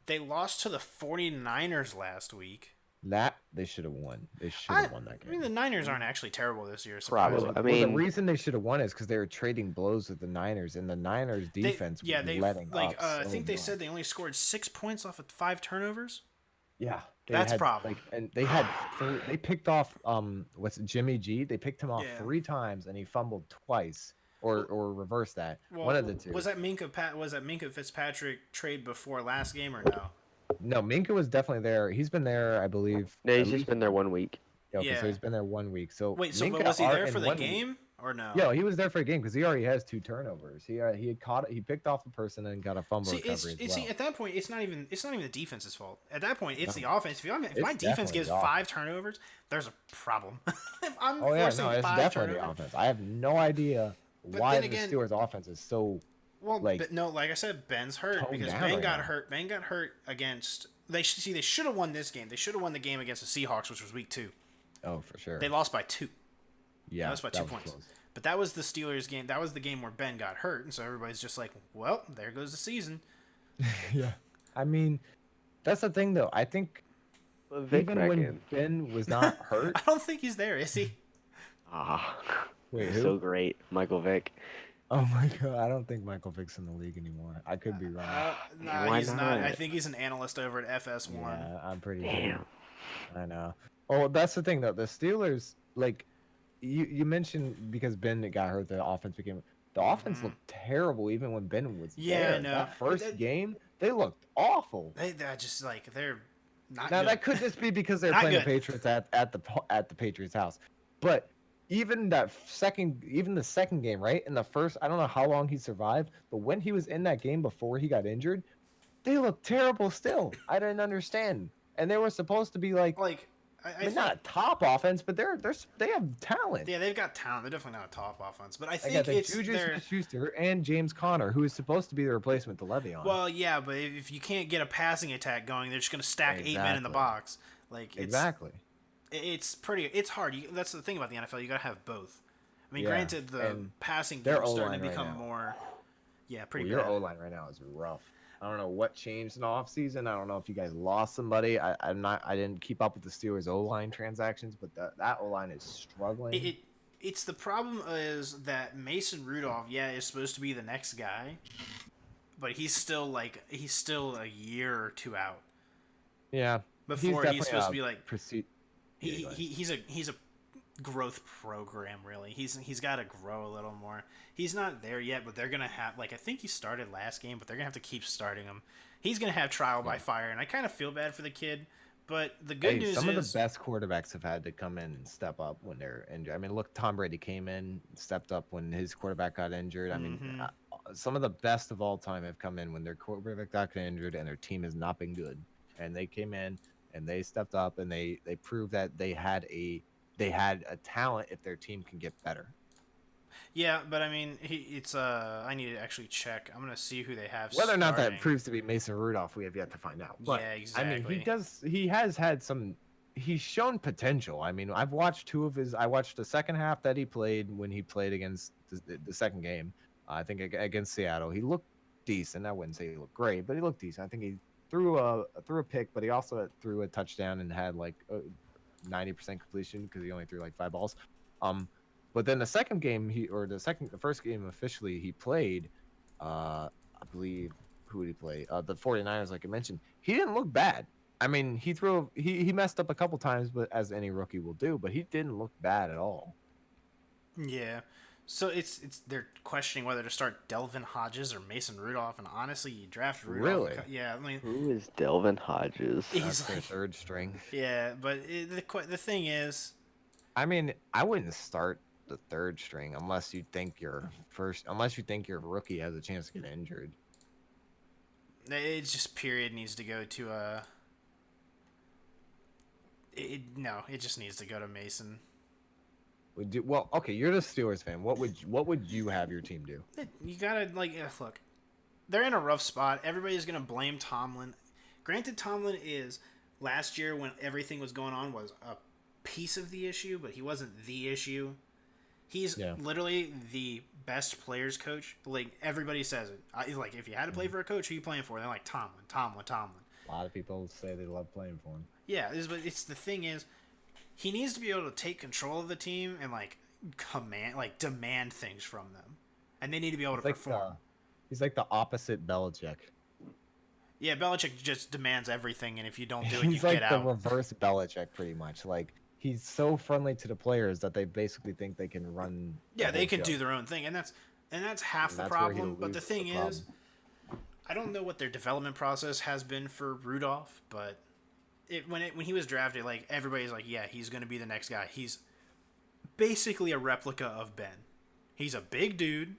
They lost to the 49ers last week. That they should have won. They should have won that I mean, game. the Niners aren't actually terrible this year. Probably. Surprisingly. I Well, the mean- reason they should have won is because they were trading blows with the Niners, and the Niners defense was they letting like up. I so think they much. said they only scored 6 points off of 5 turnovers. Yeah, That's had, problem. Like, and they had they picked off what's it, Jimmy G. They picked him off Yeah. 3 times, and he fumbled twice, or reverse that. Well, One of the two. Was that Minka Fitzpatrick trade before last game or no? No, Minka was definitely there. He's been there, I believe. No, at he's just least- been there 1 week. Okay, Yeah. so he's been there 1 week. So Wait, so Minka but was he there in for the 1 week- game or no? Yeah, he was there for a game because he already has 2 turnovers. He had caught it. He picked off a person and got a fumble See, recovery as well. see, at that point, it's not even the defense's fault. At that point, it's No. the offense. If It's my defense definitely gives the 5 turnovers, there's a problem. If I'm Oh yeah, forcing no, it's 5 definitely the turnovers, offense. I have no idea But why then the again- Steelers' offense is so. well, like, but no, like I said, Ben's hurt toned because down Ben right got now. hurt. Ben got hurt against. They should have won this game. They should have won the game against the Seahawks, which was week 2. Oh, for sure. They lost by 2. Yeah, lost by 2 points. close. But that was the Steelers game. That was the game where Ben got hurt, and so everybody's just like, "Well, there goes the season." Yeah, I mean, that's the thing though. I think But Vic even back when in. Ben was not hurt, I don't think he's there, is he? Wait, he's who? so great, Michael Vick. Oh my god, I don't think Michael Vick's in the league anymore. I could be wrong. Nah, Why he's not. not? I think he's an analyst over at FS1. Yeah, I'm pretty sure. Damn. I know. Oh, that's the thing though. The Steelers, like you mentioned, because Ben got hurt, the offense Hmm. looked terrible even when Ben was Yeah, I there. know. That first game, they looked awful. They're just like they're not Now good. that could just be because they're Not playing the good. Patriots at the Patriots house, but even the second game, right? In the first, I don't know how long he survived, but when he was in that game before he got injured, they looked terrible still. I didn't understand, and they were supposed to be like, Like I I mean, think not a top offense, but they have talent. yeah, they've got talent. They're definitely not a top offense, but I I got think the it's Juju their Smith-Schuster and James Conner, who is supposed to be the replacement to Le'Veon. well, yeah, but if you can't get a passing attack going, they're just gonna stack 8 men in the Exactly. box. Like Exactly. it's hard. That's the thing about the NFL. You gotta have both. I mean, Yeah, granted, the and passing their game's O starting line to right become now. more, yeah, Well, pretty your bad. O line right now is rough. I don't know what changed in the offseason. I don't know if you guys lost somebody. I didn't keep up with the Steelers O line transactions, but that O line is It, struggling. it it's the problem is that Mason Rudolph, yeah, is supposed to be the next guy, but he's still a year or two out Yeah, he's before he's definitely supposed to be like proceed. Yeah, go ahead. he's a growth program really. He's got to grow a little more. He's not there yet, but they're gonna have like I think he started last game, but they're gonna have to keep starting him. He's gonna have trial by Yeah. fire, and I kind of feel bad for the kid. But the good Hey, news some of the is, best quarterbacks have had to come in and step up when they're injured. I mean, look, Tom Brady came in, stepped up when his quarterback got injured. I mean, hmm some of the best of all time have come in when their quarterback got injured and their team has not been good. And they came in and they stepped up and they proved that they had a talent if their team can get better. yeah, but I mean, it's I need to actually check. I'm gonna see who they have Whether or not that starting. proves to be Mason Rudolph, we have yet to find out. But Yeah, I mean, exactly. he has had some. He's shown potential. I mean, I've watched two of his. I watched the second half that he played when he played against the second game. I think against Seattle, he looked decent. I wouldn't say he looked great, but he looked decent. I think he threw a pick, but he also threw a touchdown and had like 90% completion because he only threw like 5 balls. Um, but then the first game officially he played, I believe, who did he play? The 49ers, like I mentioned, he didn't look bad. I mean, he messed up a couple times, but as any rookie will do, but he didn't look bad at all. Yeah. So it's they're questioning whether to start Delvin Hodges or Mason Rudolph, and honestly, you draft Rudolph. Really? Yeah, I mean, Who is Delvin Hodges? That's he's their like, third string. yeah, but the thing is, I mean, I wouldn't start the third string unless you think your rookie has a chance to get injured. it's just period needs to go to no, it just needs to go to Mason. Well, okay, you're the Steelers fan. What would you have your team do? You gotta like look. They're in a rough spot. Everybody's gonna blame Tomlin. Granted, Tomlin is last year when everything was going on was a piece of the issue, but he wasn't the issue. He's Yeah. literally the best players coach. Like everybody says it. Like if you had to play for a coach, who you playing for? They're like Tomlin. A lot of people say they love playing for him. Yeah, but it's the thing is, he needs to be able to take control of the team and like demand things from them, and they need to be able He's to like perform. he's like the opposite Belichick. Yeah, Belichick just demands everything, and if you don't do it, He's you like get the out. reverse Belichick, pretty much. Like he's so friendly to the players that they basically think they can run. Yeah, the they whole can show. do their own thing, and that's half And the that's where he'll problem. But the lose thing problem. is, I don't know what their development process has been for Rudolph, but when he was drafted, like everybody's like, yeah, he's going to be the next guy. He's basically a replica of Ben. He's a big dude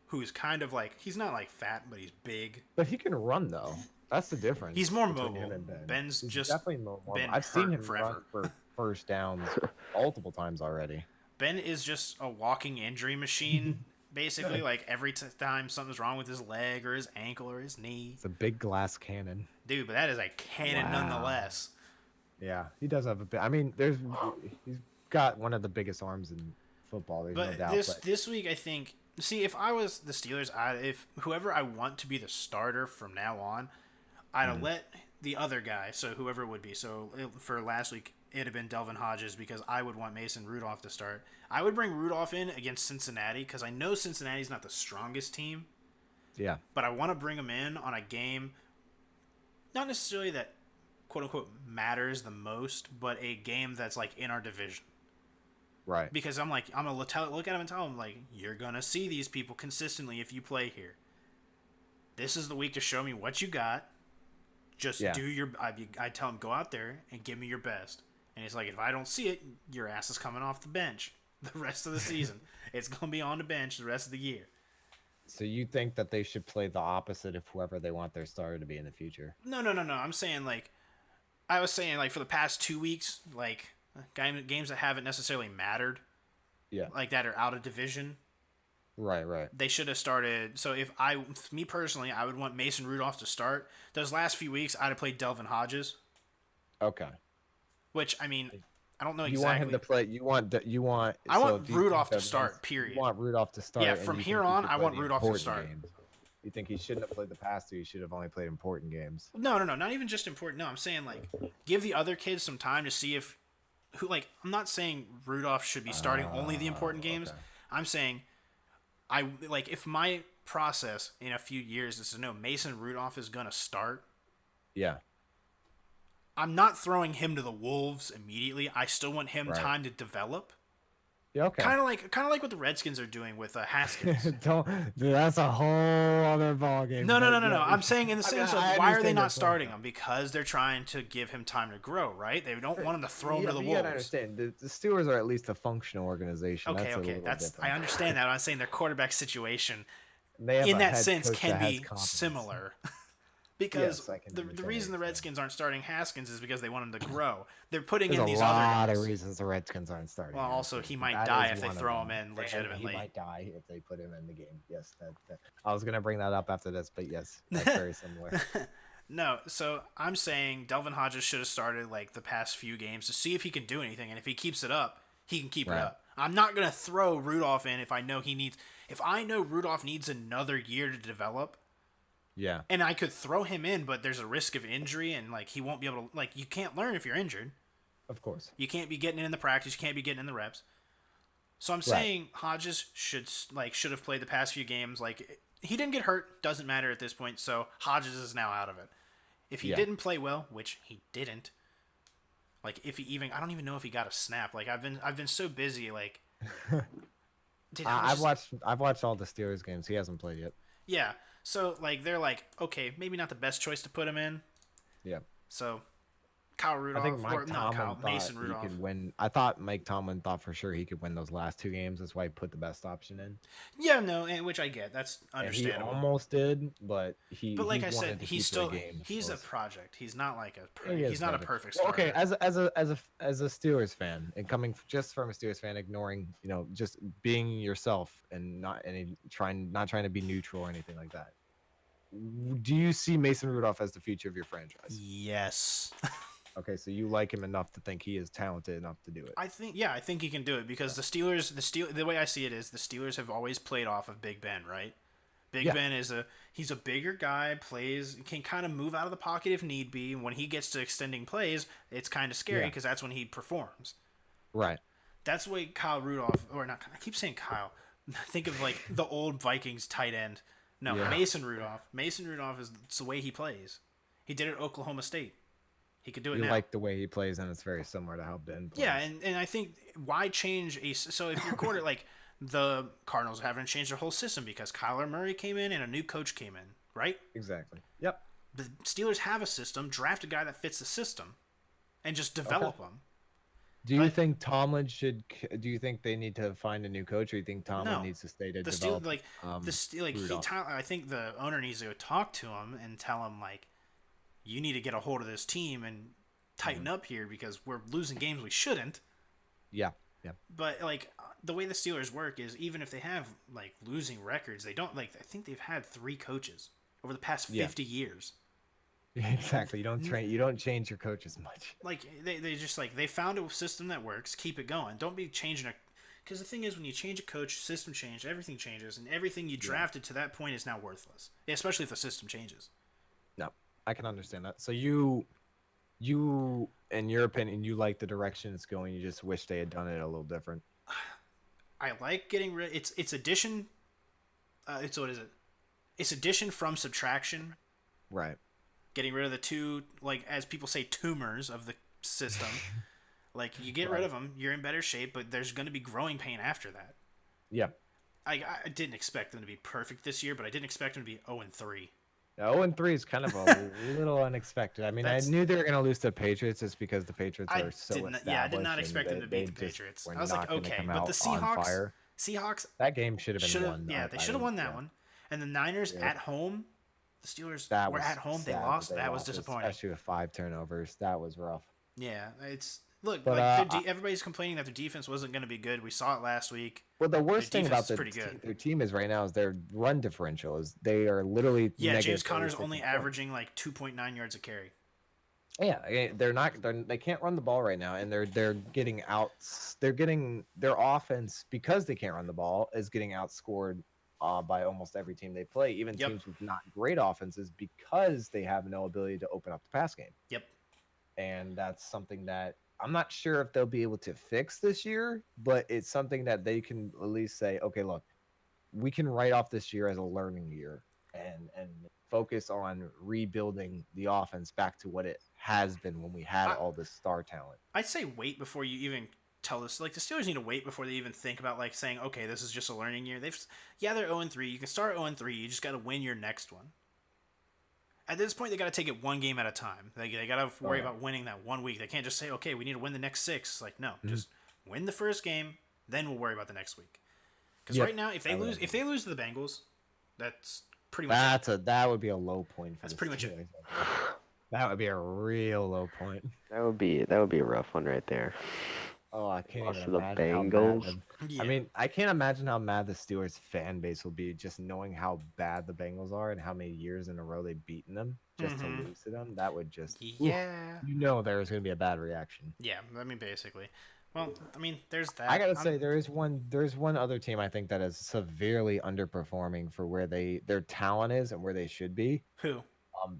who's kind of like he's not like fat, but he's big. But he can run though. That's the difference. He's more between mobile. him and Ben. Ben's He's just definitely more mobile. been I've seen hurt him forever. run for first downs multiple times already. Ben is just a walking injury machine. Basically, like every time something's wrong with his leg or his ankle or his knee, It's a big glass cannon. dude. But that is a cannon Wow. nonetheless. Yeah, he does have a bit. I mean, he's got one of the biggest arms in football. There's no But doubt. this week, I think. See, if I was the Steelers, if whoever I want to be the starter from now on, I'd let the other guy. So whoever it would be. So for last week, it'd have been Delvin Hodges because I would want Mason Rudolph to start. I would bring Rudolph in against Cincinnati because I know Cincinnati's not the strongest team, yeah, but I want to bring him in on a game. Not necessarily that quote unquote matters the most, but a game that's like in our division. Right. Because I'm like, I'm gonna look at him and tell him like, you're gonna see these people consistently if you play here. This is the week to show me what you got. Just Yeah. do your. I tell him go out there and give me your best. And he's like, if I don't see it, your ass is coming off the bench the rest of the season. It's gonna be on the bench the rest of the year. So you think that they should play the opposite of whoever they want their starter to be in the future? No. I'm saying like, I was saying like for the past 2 weeks, like games that haven't necessarily mattered, Yeah. like that are out of division. Right. They should have started. So me personally, I would want Mason Rudolph to start. Those last few weeks, I'd have played Delvin Hodges, Okay. which I mean, I don't know You want exactly. him to play. You want. I want if you Rudolph think to that start. Period. You want Rudolph to start. Yeah, and from you here think he on, should I play want the Rudolph to important start. Games. You think he shouldn't have played the past two? He should have only played important games. No, not even just important. No, I'm saying like give the other kids some time to see if who like. I'm not saying Rudolph should be starting only the important games. Okay. I'm saying I like if my process in a few years is to know Mason Rudolph is gonna start. Yeah. I'm not throwing him to the wolves immediately. I still want him Right. time to develop. Yeah. Okay. Kind of like what the Redskins are doing with Haskins. Don't. Dude, that's a whole other ball game. No. but yeah, I'm saying in the sense of I why are understand they your not point, starting though. him? Because they're trying to give him time to grow, right? They don't want him to throw him Yeah, to the but you wolves. gotta understand. The Steelers are at least a functional organization. Okay, That's a little that's different. I understand that. I'm saying their quarterback situation They have in a that head sense coach can that has be confidence. similar. Because Yes, I can the understand reason the what you're saying. Redskins aren't starting Haskins is because they want him to grow. They're putting There's in a these lot other guys. of reasons the Redskins aren't starting. Well, also Haskins. he might That die is if they one of throw him them. in And legitimately. he might die if they put him in the game. Yes, that. I was gonna bring that up after this, but yes, that's very similar. No, so I'm saying Delvin Hodges should have started like the past few games to see if he can do anything, and if he keeps it up, he can keep it Right. up. I'm not gonna throw Rudolph in if I know Rudolph needs another year to develop, Yeah, and I could throw him in, but there's a risk of injury, and like he won't be able to like you can't learn if you're injured. of course. You can't be getting in the practice, you can't be getting in the reps. So I'm Right. saying Hodges should have played the past few games. Like he didn't get hurt, doesn't matter at this point. So Hodges is now out of it. If he Yeah. didn't play well, which he didn't, like if he even I don't even know if he got a snap. Like I've been so busy. Like dude, I was I've watched all the Steelers games. He hasn't played yet. yeah. So like they're like okay, maybe not the best choice to put him in. Yeah. So Kyle I Rudolph think Mike or not Kyle Tomlin Mason thought he Rudolph. could win. I thought Mike Tomlin thought for sure he could win those last two games. That's why he put the best option in. Yeah, no, and which I get. That's And he understandable. almost did, but But like he I said, wanted to he's keep still the game he's a close. project. He's not like He is he's not a perfect Well, starter. okay, as a Steelers fan and coming just from a Steelers fan, ignoring just being yourself and not trying to be neutral or anything like that. Do you see Mason Rudolph as the future of your franchise? Yes. Okay, so you like him enough to think he is talented enough to do it. I think he can do it because the way I see it is the Steelers have always played off of Big Ben, right? Big Yeah. Ben he's a bigger guy, can kind of move out of the pocket if need be. And when he gets to extending plays, it's kind of scary Yeah. because that's when he performs. Right. That's the way Kyle Rudolph, or not, I keep saying Kyle. Think of like the old Vikings tight end. No, Yeah. Mason Rudolph. Mason Rudolph it's the way he plays. He did it at Oklahoma State. He could do it You now. like the way he plays, and it's very similar to how Ben plays. Yeah, and I think why change so if your quarter like the Cardinals haven't changed their whole system because Kyler Murray came in and a new coach came in, right? Exactly. Yep. The Steelers have a system, draft a guy that fits the system, and just develop them. Do you But- think Tomlin should? Do you think they need to find a new coach, or you think Tomlin No. needs to stay to The develop? Rudolph. I think the owner needs to go talk to him and tell him like, you need to get a hold of this team and tighten up here because we're losing games we shouldn't. Yeah. Yeah. But like the way the Steelers work is even if they have like losing records, they don't like. I think they've had 3 coaches over the past 50 years. Exactly. You don't change your coach as much. Like they just like they found a system that works. Keep it going. Don't be changing because the thing is when you change a coach, system change, everything changes, and everything you drafted to that point is now worthless. Especially if the system changes. No, I can understand that. So you, in your opinion, you like the direction it's going. You just wish they had done it a little different. I like getting rid. It's addition. It's what is it? It's addition from subtraction. Right. getting rid of the two, like as people say, tumors of the system. Like you get rid Right. of them, you're in better shape, but there's going to be growing pain after that. Yeah. I didn't expect them to be perfect this year, but I didn't expect them to be 0-3. 0-3 is kind of a little unexpected. I mean, I That's knew they were going to lose to the Patriots just because the Patriots I are so did not. Yeah, I did not established and expect them to they beat the just Patriots. were I was like, not going to okay, come but the out on Seahawks, fire. Seahawks That game should have been should have. won. Yeah, they should have won that one. And the Niners Yeah. at home, the Steelers That were was at home. They sad lost. they That was lost, disappointing. especially with 5 turnovers. That was rough. Yeah, it's look But like everybody's complaining that their defense wasn't going to be good. We saw it last week. well, the worst Their thing about defense is pretty good. their team is right now is their run differential is they are literally Yeah, negative James Conner's 36 only in front. averaging like 2.9 yards a carry. Yeah, they can't run the ball right now, and they're getting out. They're getting their offense because they can't run the ball is getting outscored by almost every team they play, even Yep. teams with not great offenses because they have no ability to open up the pass game. Yep. And that's something that I'm not sure if they'll be able to fix this year, but it's something that they can at least say, okay, look, we can write off this year as a learning year and focus on rebuilding the offense back to what it has been when we had all this star talent. I'd say wait before you even tell us. Like the Steelers need to wait before they even think about like saying, okay, this is just a learning year. They're 0-3. You can start 0-3. You just got to win your next one. At this point, they got to take it one game at a time. They got to worry about winning that 1 week. They can't just say, okay, we need to win the next 6. Like no, just win the first game, then we'll worry about the next week. Because right now, if they lose to the Bengals, that's pretty much that would be a low point. That's pretty much it. That would be a real low point. That would be a rough one right there. Oh, I can't Lost even to the imagine how Bengals. mad. Yeah. I mean, I can't imagine how mad the Steelers fan base will be just knowing how bad the Bengals are and how many years in a row they've beaten them just to lose to them. That would just Yeah. there's going to be a bad reaction. Yeah, I mean basically. Well, I mean, there's that. I gotta say, there's one other team I think that is severely underperforming for where their talent is and where they should be. Who?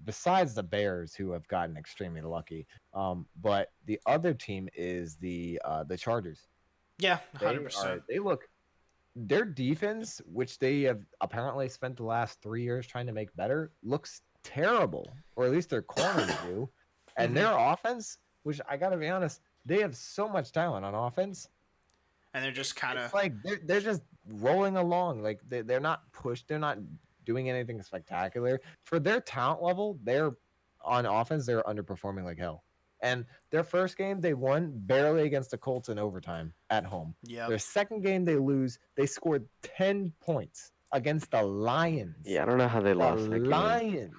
Besides the Bears, who have gotten extremely lucky. But the other team is the Chargers. Yeah, 100%. They look their defense, which they have apparently spent the last 3 years trying to make better, looks terrible, or at least their corners do. And their offense, which I gotta be honest, they have so much talent on offense, and they're just kind of like they're just rolling along. Like they're not pushed. They're not doing anything spectacular for their talent level. They're on offense. They're underperforming like hell. And their first game they won barely against the Colts in overtime at home. Yeah. Their second game they lose. They scored 10 points against the Lions. Yeah, I don't know how they lost that game. Lions.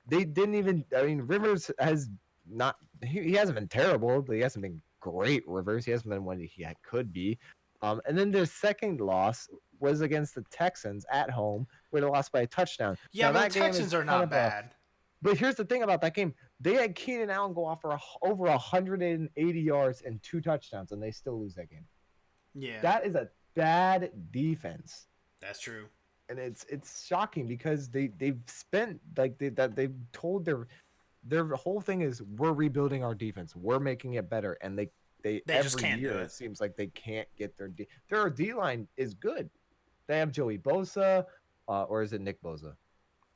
They didn't even. I mean, Rivers has not. He hasn't been terrible, but he hasn't been great. Rivers. He hasn't been what he could be. And then their second loss was against the Texans at home, where they lost by a touchdown. Yeah, now, but the Texans are not bad. But here's the thing about that game: they had Keenan Allen go off for over 180 yards and 2 touchdowns, and they still lose that game. Yeah, that is a bad defense. That's true. And it's shocking because they've spent like they've told their whole thing is we're rebuilding our defense, we're making it better, and they just every can't year do it seems like they can't get their D line is good. They have Joey Bosa, or is it Nick Bosa?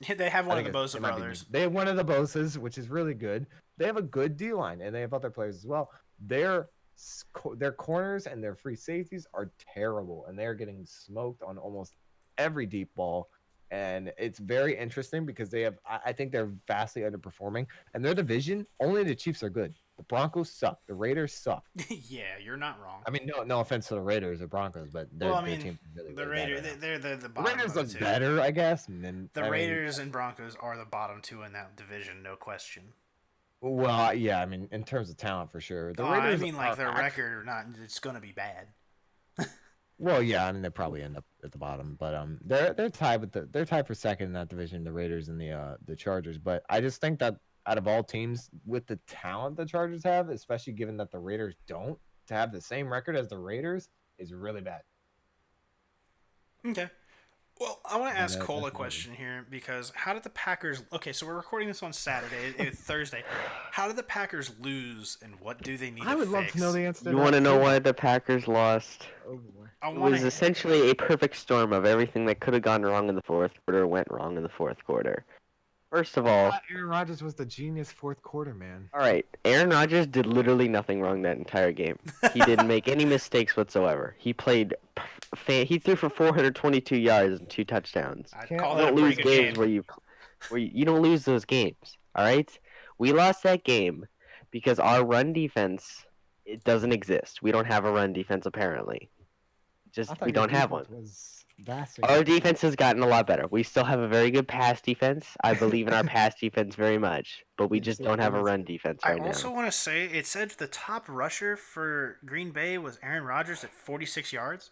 They have one of the Bosa brothers. They have one of the Bosas, which is really good. They have a good D line, and they have other players as well. Their corners and their free safeties are terrible, and they're getting smoked on almost every deep ball. And it's very interesting because I think they're vastly underperforming, and their division, only the Chiefs are good. The Broncos suck. The Raiders suck. Yeah, you're not wrong. I mean, no offense to the Raiders or Broncos, but their team really the Raiders, they're the bottom. The Raiders look better, I guess. The Raiders and Broncos are the bottom 2 in that division, no question. Well, yeah, I mean, in terms of talent, for sure. The Raiders, I mean, like their record or not, it's gonna be bad. Well, yeah, I mean they probably end up at the bottom, but they're tied they're tied for second in that division, the Raiders and the Chargers. But I just think that out of all teams with the talent the Chargers have, especially given that the Raiders don't, to have the same record as the Raiders is really bad. Okay. Well, I want to ask Cole a question here because how did the Packers... Okay, so we're recording this on Saturday. It's Thursday. How did the Packers lose, and what do they need to fix? I would love to know the answer to that. You want to know why the Packers lost? Oh, boy. It was essentially a perfect storm of everything that could have gone wrong in the fourth quarter went wrong in the fourth quarter. First of all, Aaron Rodgers was the genius fourth quarter man. all right, Aaron Rodgers did literally nothing wrong that entire game. He didn't make any mistakes whatsoever. He played. He threw for 422 yards and 2 touchdowns. I'd Can't call You that a don't pretty lose good games game. where you don't lose those games. All right, we lost that game because our run defense it doesn't exist. We don't have a run defense apparently. I Just we thought your don't have one. defense was vastly Our improved. defense has gotten a lot better. We still have a very good pass defense. I believe in our pass defense very much, but we Did you just say don't have a defense? run defense I right also now. want to say it said the top rusher for Green Bay was Aaron Rodgers at 46 yards.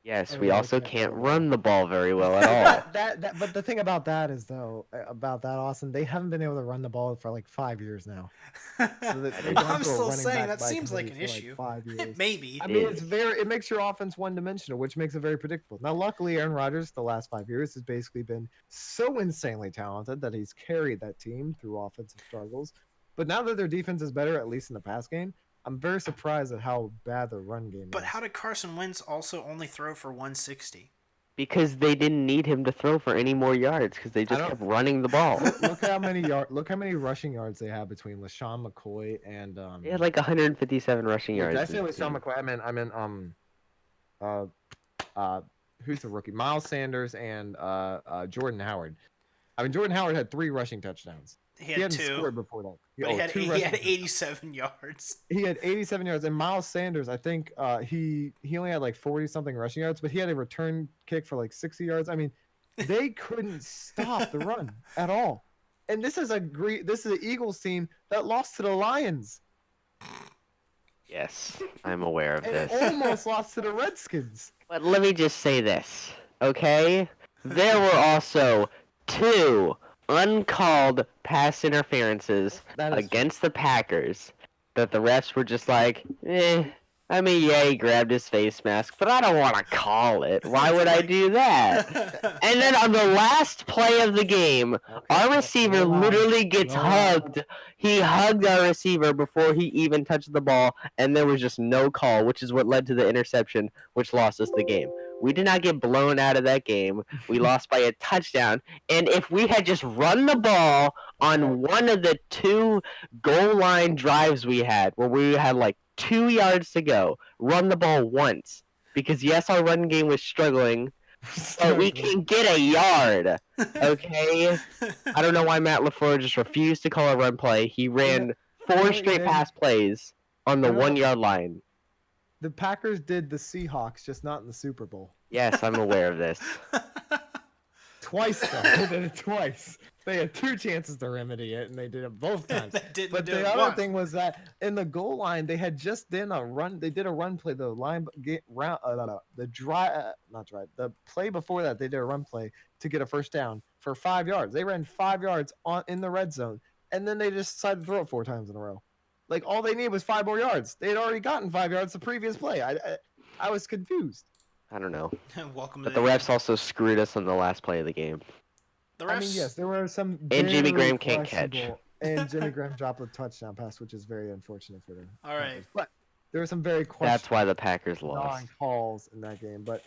Yes, Oh we yeah, they also can't can't throw the ball. run the ball very well at all. That but the thing about that is though about that Austin, they haven't been able to run the ball for like 5 years now. So that they've is gone I'm through a still running saying back that by seems like committee an for like issue. 5 years. Maybe. I It mean, is. it makes your offense one dimensional, which makes it very predictable. Now, luckily, Aaron Rodgers the last 5 years has basically been so insanely talented that he's carried that team through offensive struggles. But now that their defense is better, at least in the pass game, I'm very surprised at how bad the run game But is. how did Carson Wentz also only throw for 160? Because they didn't need him to throw for any more yards because they just don't- kept running the ball. Look how many rushing yards they have between LaShawn McCoy and They had like 157 rushing Did I yards. say in the LaShawn team. McCoy? Uh uh who's the rookie? Miles Sanders and Jordan Howard. I mean, Jordan Howard had 3 rushing touchdowns. He He had hadn't 2, scored before that. but he had Two he rushing had touchdowns. 87 yards. He had 87 yards, and Miles Sanders, I think he only had like 40 something rushing yards, but he had a return kick for like 60 yards. I mean, they couldn't stop the run at all. And this is an Eagles team that lost to the Lions Yes, I'm aware of and this. almost lost to the Redskins. But let me just say this, okay? There were also 2 uncalled pass interferences That is true. against the Packers that the refs were just like, I mean, yeah, he grabbed his face mask, but I don't want to call it. Why would I do that? And then on the last play of the game, our receiver literally gets hugged. He hugged our receiver before he even touched the ball, and there was just no call, which is what led to the interception, which lost us the game. We did not get blown out of that game. We lost by a touchdown. And if we had just run the ball on one of the 2 goal line drives we had, where we had like 2 yards to go, run the ball once. Because yes, our run game was struggling, but we can get a yard. Okay? I don't know why Matt LaFleur just refused to call a run play. He ran 4 straight pass plays on the 1 yard line. The Packers did the Seahawks, just not in the Super Bowl. Yes, I'm aware of this. Twice, though. They did it twice. They had 2 chances to remedy it, and they did it both times. They didn't But do the it other once. thing was that in the goal line, they had just done a run. They did a run play. The play before that, they did a run play to get a first down for 5 yards. They ran 5 yards in the red zone, and then they just decided to throw it 4 times in a row. Like all they needed was 5 more yards. They had already gotten 5 yards the previous play. I was confused. I don't know. Welcome But to the refs also screwed us on the last play of the game. The refs. I mean, yes, there were some. And Jimmy very Graham can't catch. questionable- And Jimmy Graham dropped a touchdown pass, which is very unfortunate for them. All right. But there were some very That's questionable why the Packers lost. calls in that game. But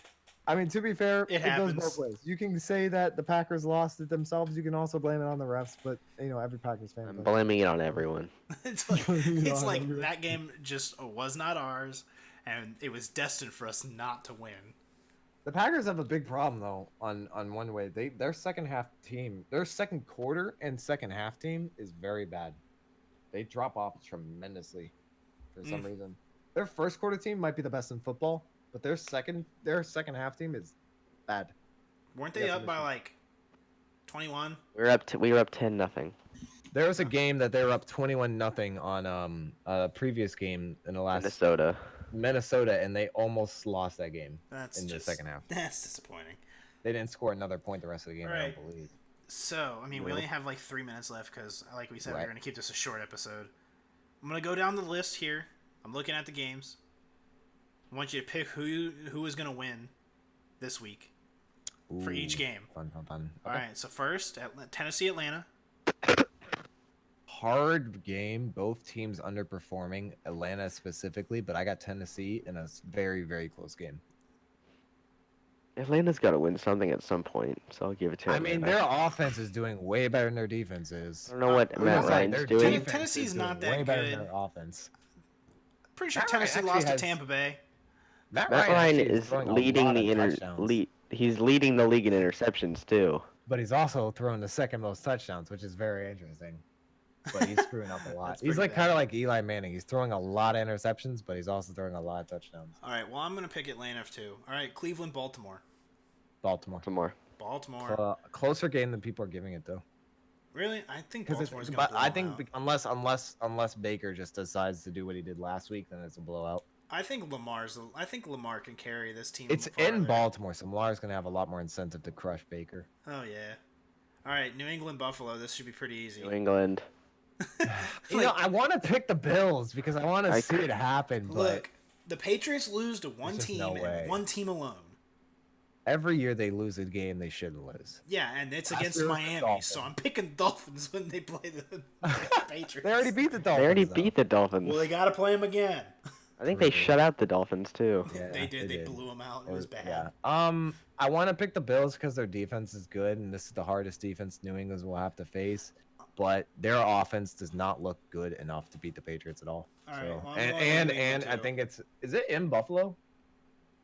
I mean, to be fair, It it goes happens. both ways. You can say that the Packers lost it themselves. You can also blame it on the refs. But every Packers fan. I'm does. blaming it on everyone. It's like Yeah, it's like I agree. that game just was not ours, and it was destined for us not to win. The Packers have a big problem though on one way. Their second half team, their second quarter and second half team is very bad. They drop off tremendously for some reason. Their first quarter team might be the best in football, but their second half team is bad. Weren't they Yeah, up by like 21? We were up 10-0. There was a game that they were up 21-0 on a previous game in the last Minnesota, and they almost lost that game That's in the just second half. That's disappointing. They didn't score another point the rest of the game, I Right. don't believe. So, I mean, we Really? only have like 3 minutes left because, like we said, Right. we're going to keep this a short episode. I'm going to go down the list here. I'm looking at the games. I want you to pick who is going to win this week for each Ooh, game. Fun. All right, so first, Tennessee, Atlanta. Hard game. Both teams underperforming, Atlanta specifically, but I got Tennessee in a very, very close game. Atlanta's got to win something at some point, so I'll give it to I Atlanta. mean, their offense is doing way better than their defense is. I don't know what I'm Matt gonna say Ryan's Their doing. defense Tennessee's is doing not that way better good. than their offense. Pretty sure Matt Ryan Tennessee actually lost to has- Tampa Bay. Matt Matt Ryan Ryan actually is throwing a leading lot the of touchdowns, He's leading the league in interceptions too. but he's also throwing the second most touchdowns, which is very interesting. But he's screwing up a lot. That's He's pretty like bad. kind of like Eli Manning. He's throwing a lot of interceptions, but he's also throwing a lot of touchdowns. All right, well, I'm going to pick Atlanta too. All right, Cleveland, Baltimore. Baltimore. Some more. Baltimore. Closer game than people are giving it though. Really? I think Because Baltimore's going to but blow I them think out. unless Baker just decides to do what he did last week, then it's a blowout. I think Lamar can carry this team. It's farther. in Baltimore, so Lamar's gonna have a lot more incentive to crush Baker. Oh yeah. All right, New England, Buffalo. This should be pretty easy. New England. I want to pick the Bills because I want to see it happen. But Look, the Patriots lose to one just team no way. and one team alone. every year they lose a game they shouldn't lose. Yeah, and it's Last against year was the Miami, Dolphins. so I'm picking Dolphins when they play the Patriots. They already beat the They Dolphins. already though. beat the Dolphins. Well, they got to play them again. I think they True. shut out the Dolphins too. Yeah, they did. They did. blew them out. It Or- was bad. Yeah. I want to pick the Bills because their defense is good, and this is the hardest defense New England will have to face. But their offense does not look good enough to beat the Patriots at all. All right, So, well, I'm and going and, with New England, and I too. think is it in Buffalo?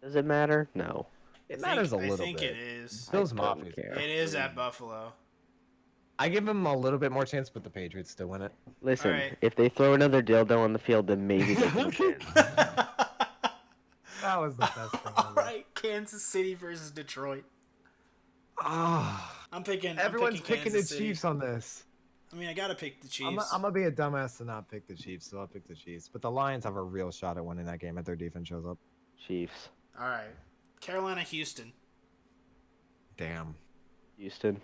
Does it matter? No. It matters a little I think bit. it is. Bills I don't Mafia. care. It is at Buffalo. I give them a little bit more chance, but the Patriots still win it. Listen, Alright. if they throw another dildo on the field, then maybe they can win. That was the best thing. All right, Kansas City versus Detroit. Ah, I'm picking. everyone's I'm picking picking the Kansas City. Chiefs on this. I mean, I gotta pick the Chiefs. I'm gonna be a dumbass to not pick the Chiefs, so I'll pick the Chiefs. But the Lions have a real shot at winning that game if their defense shows up. Chiefs. All right, Carolina, Houston. Damn. Houston.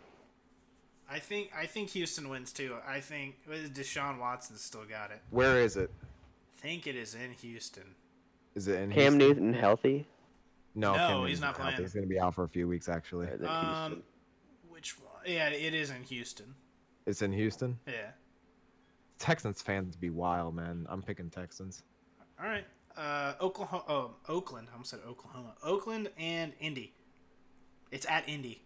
I think Houston wins too. I think Deshaun Watson's still got it. Where is it? I think it is in Houston. Is it in Cam Houston? Newton healthy? No, No, Cam he's Newton's not out. playing. He's gonna be out for a few weeks actually. Alright, then Houston. Which one? Yeah, it is in Houston. It's in Houston. Yeah. Texans fans be wild, man. I'm picking Texans. All right. Oklahoma. Oh, Oakland. I almost said Oklahoma. Oakland and Indy. It's at Indy.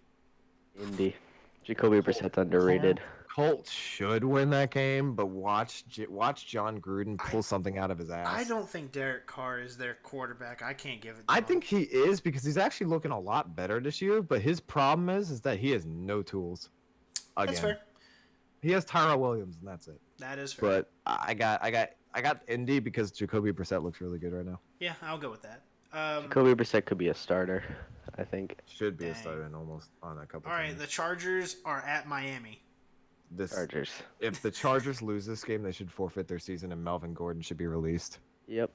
Indy. Jacoby Brissett's underrated. Colts should win that game, but watch John Gruden pull something out of his ass. I don't think Derek Carr is their quarterback. I can't give it. To I him. think he is because he's actually looking a lot better this year. But his problem is that he has no tools. Again, that's fair. he has Tyrell Williams, and that's it. That is fair. But I got Indy because Jacoby Brissett looks really good right now. Yeah, I'll go with that. Jacoby Brissett could be a starter, I think. Should be Dang. a starter in almost on a couple. All right, times. the Chargers are at Miami. This Chargers. if the Chargers lose this game, they should forfeit their season, and Melvin Gordon should be released. Yep.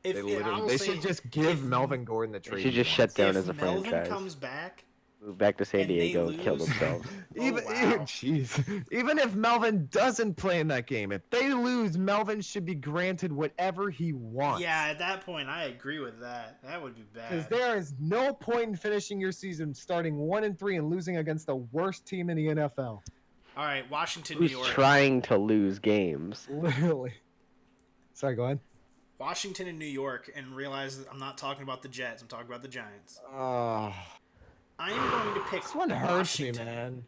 If They I literally, will they say, should just give if- Melvin Gordon the They trade. should just he shut wants. down if as a Melvin franchise. comes back, Move back to San and they Diego and kill lose- themselves. Even wow. jeez, even if Melvin doesn't play in that game, if they lose, Melvin should be granted whatever he wants. yeah, at that point, I agree with that. That would be Because bad. there is no point in finishing your season starting 1-3 and losing against the worst team in the NFL. All right, Washington, Who's New York. trying to lose games? Literally. Sorry, go ahead. Washington and New York, and realize that I'm not talking about the Jets. I'm talking about the Giants. I am going to pick This one hurts me, Washington. man.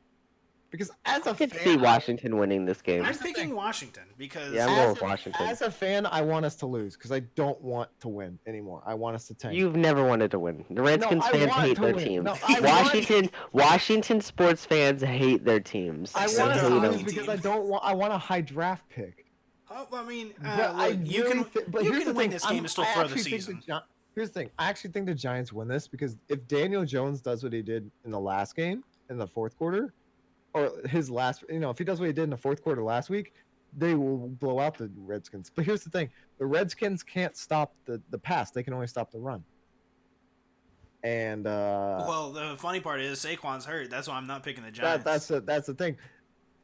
Because as a I could fan, see Washington winning this game. I'm picking Washington because Yeah, I'm going as with a- Washington. As a fan, I want us to lose because I don't want to win anymore. I want us to tank. You've never wanted to win. The Redskins I fans want hate to their win. teams. No, I Washington sports fans hate their teams. I Except want us the to hockey lose because team. I don't want. I want a high draft pick. Oh, I mean, But look, you really can but you here's can the win thing, this game and still I throw the actually think season. Here's the thing. I actually think the Giants win this because if Daniel Jones does what he did in the last game in the fourth quarter, or his last, if he does what he did in the fourth quarter last week, they will blow out the Redskins. But here's the thing: the Redskins can't stop the pass; they can only stop the run. And Well, the funny part is Saquon's hurt. That's why I'm not picking the Giants. that's the thing.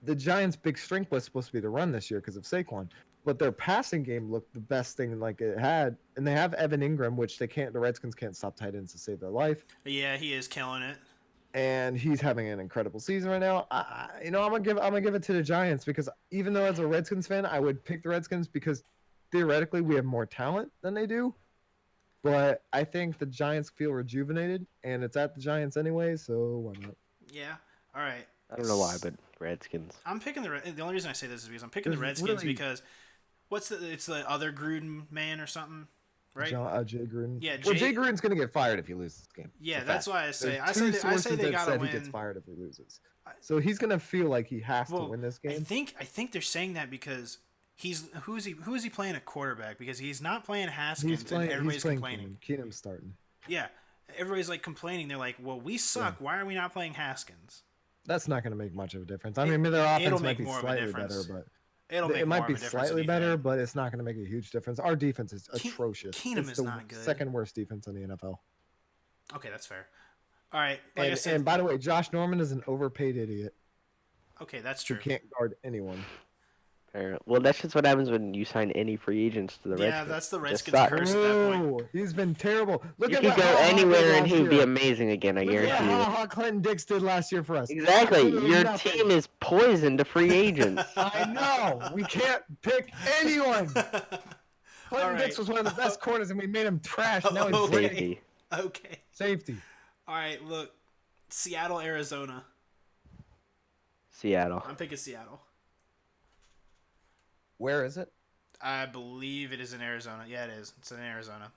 The Giants' big strength was supposed to be the run this year because of Saquon, but their passing game looked the best thing like it had, and they have Evan Ingram, which they can't. The Redskins can't stop tight ends to save their life, Yeah, he is killing it. and he's having an incredible season right now. I'm gonna give it to the Giants because even though as a Redskins fan, I would pick the Redskins because theoretically we have more talent than they do, but I think the Giants feel rejuvenated, and it's at the Giants anyway, so why not? Yeah. All right. I don't know why, but Redskins. I'm picking the only reason I say this is because I'm picking the There's Redskins really- because it's the other Gruden man or something, right? Jay Gruden. Yeah, Well, Jay- Jay Gruden's gonna get fired if he loses this game. Yeah, It's a that's fact. why I say There's I two say sources they that gotta said win. he gets fired if he loses. So he's gonna feel like he has to Well, win this I game. think they're saying that because who is he playing at quarterback? Because he's not playing Haskins and everybody's complaining. Keenum's starting. Yeah, everybody's like complaining. They're like, "Well, we suck. Why are we not playing Haskins?" That's not gonna make much of a difference. I mean, their offense it'll might make be more of a slightly difference. better, but It'll make it more might be of a difference slightly than you better, think. but it's not going to make a huge difference. Our defense is atrocious. Keenum It's is the not good. second worst defense in the NFL. Okay, that's fair. All right, like I said, And by the way, Josh Norman is an overpaid idiot okay, that's who true. can't guard anyone. Well, that's just what happens when you sign any free agents to the Yeah, Redskins. that's the Just Redskins suck. curse at that point. Oh, he's been terrible. Look You at could what go Ha Ha anywhere did and last he would be year. amazing again, I Look at guarantee how you. Ha Clinton Dix did last year for us. Exactly. Absolutely Your nothing. team is poison to free agents. I know. We can't pick anyone. Clinton right. Dix was one of the best corners, and we made him trash. Now he's Okay. great. Safety. Okay. Safety. All right, look, Seattle, Arizona. Seattle. I'm picking Seattle. Where is it? I believe it is in Arizona. Yeah, it is. It's in Arizona.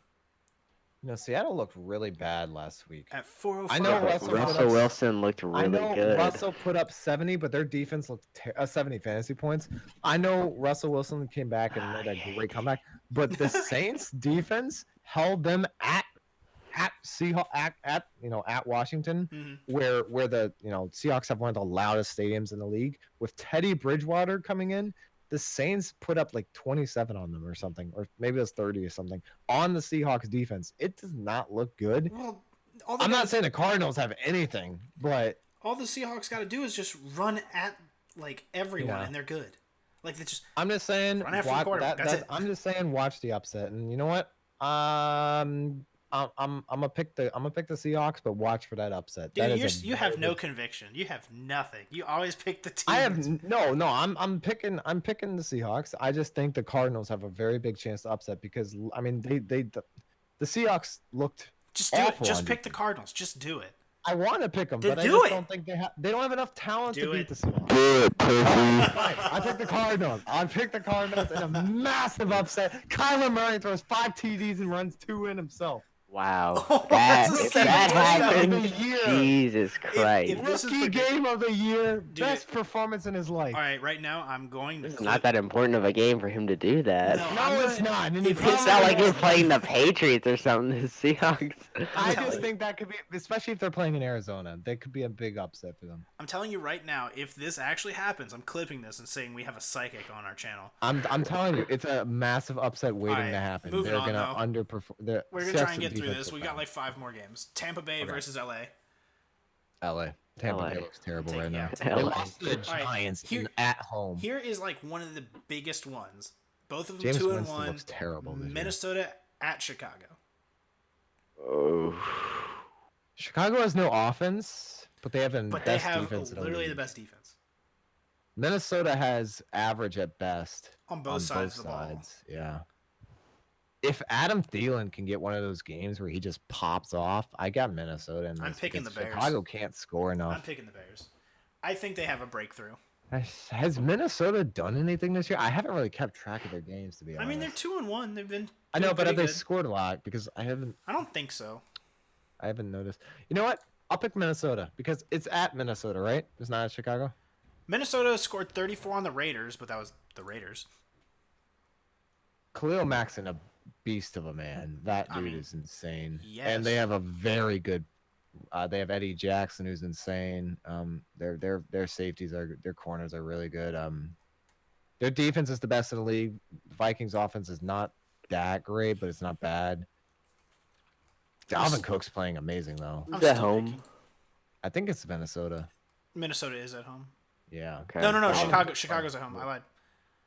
You know, Seattle looked really bad last week. At 405. I know But Russell Wilson looked I really know good. Russell put up 70, but their defense looked 70 fantasy points. I know Russell Wilson came back and made a great comeback, but the Saints defense held them at Seahawks at Washington, Mhm. where the Seahawks have one of the loudest stadiums in the league. With Teddy Bridgewater coming in, the Saints put up like 27 on them or something, or maybe it was 30 or something on the Seahawks defense. It does not look good. Well, I'm not saying the Cardinals have anything, but all the Seahawks got to do is just run at like everyone, Yeah. and they're good. Like they just I'm just saying, Run after the quarterback, that's it. I'm just saying, watch the upset. And you know what? I'm gonna pick the Seahawks, but watch for that upset. dude, That is you have no conviction. You have nothing. You always pick the team. I have no. I'm picking the Seahawks. I just think the Cardinals have a very big chance to upset because I mean the Seahawks looked Just do it. awful Just on pick the defense. Cardinals. Just do it. I want to pick them, Then but I do just it. don't think they don't have enough talent Do to beat it. the Seahawks. Do it, pussy. Fine, I pick the Cardinals. I pick the Cardinals in a massive upset. Kyler Murray throws 5 TDs and runs 2 in himself. Wow. Oh, That, that's if the that touchdown of the happens, year. Jesus Christ. if this is Rookie predict- game of the year, Dude. best performance in his life. All right, right now I'm going to. It's not that important of a game for him to do that. No. No, I'm it's gonna- not. And if he It's it's not probably like you're won't. playing the Patriots or something, the Seahawks. I telling just you. think that could be, especially if they're playing in Arizona, that could be a big upset for them. I'm telling you right now, if this actually happens, I'm clipping this and saying we have a psychic on our channel. I'm telling you, it's a massive upset waiting Alright, to happen. moving They're on, gonna though. underperform. The We're gonna try Seahawks and get through defense this. look We got bad. like 5 more games. Tampa Bay Okay. versus LA. LA. Tampa LA. Bay looks terrible Take- right now. yeah, They LA. lost to the Alright, Giants here- at home. Here is like one of the biggest ones. Both of them James 2 and Winston 1. looks terrible this year. Minnesota at Chicago. Oh. Chicago has no offense, but they have the But they best have defense in the literally the league. best defense Minnesota has average at best on both sides of the ball. Yeah. If Adam Thielen can get one of those games where he just pops off, I got Minnesota in this. I'm picking because the Bears. Chicago can't score I'm enough. picking the Bears. I think they have a breakthrough. Has Minnesota done anything this year? I haven't really kept track of their games, to be honest. I mean, they're 2 and 1. They've been. I know, doing but have pretty they good. scored a lot? Because I haven't think so. noticed. You know what? I'll pick Minnesota because it's at Minnesota, right? It's not at Chicago. Minnesota scored 34 on the Raiders, but that was the Raiders. Khalil Mack's a beast of a man. That I dude mean, is insane. yes. And they have a very good. They have Eddie Jackson, who's insane. Their safeties their corners are really good. Their defense is the best in the league. Vikings offense is not that great, but it's not bad. Dalvin Cook's playing amazing though. I'm Who's at still home? picking. I think it's Minnesota. Minnesota is at home. Yeah. Okay. No. Dalvin- Chicago's at home. I lied.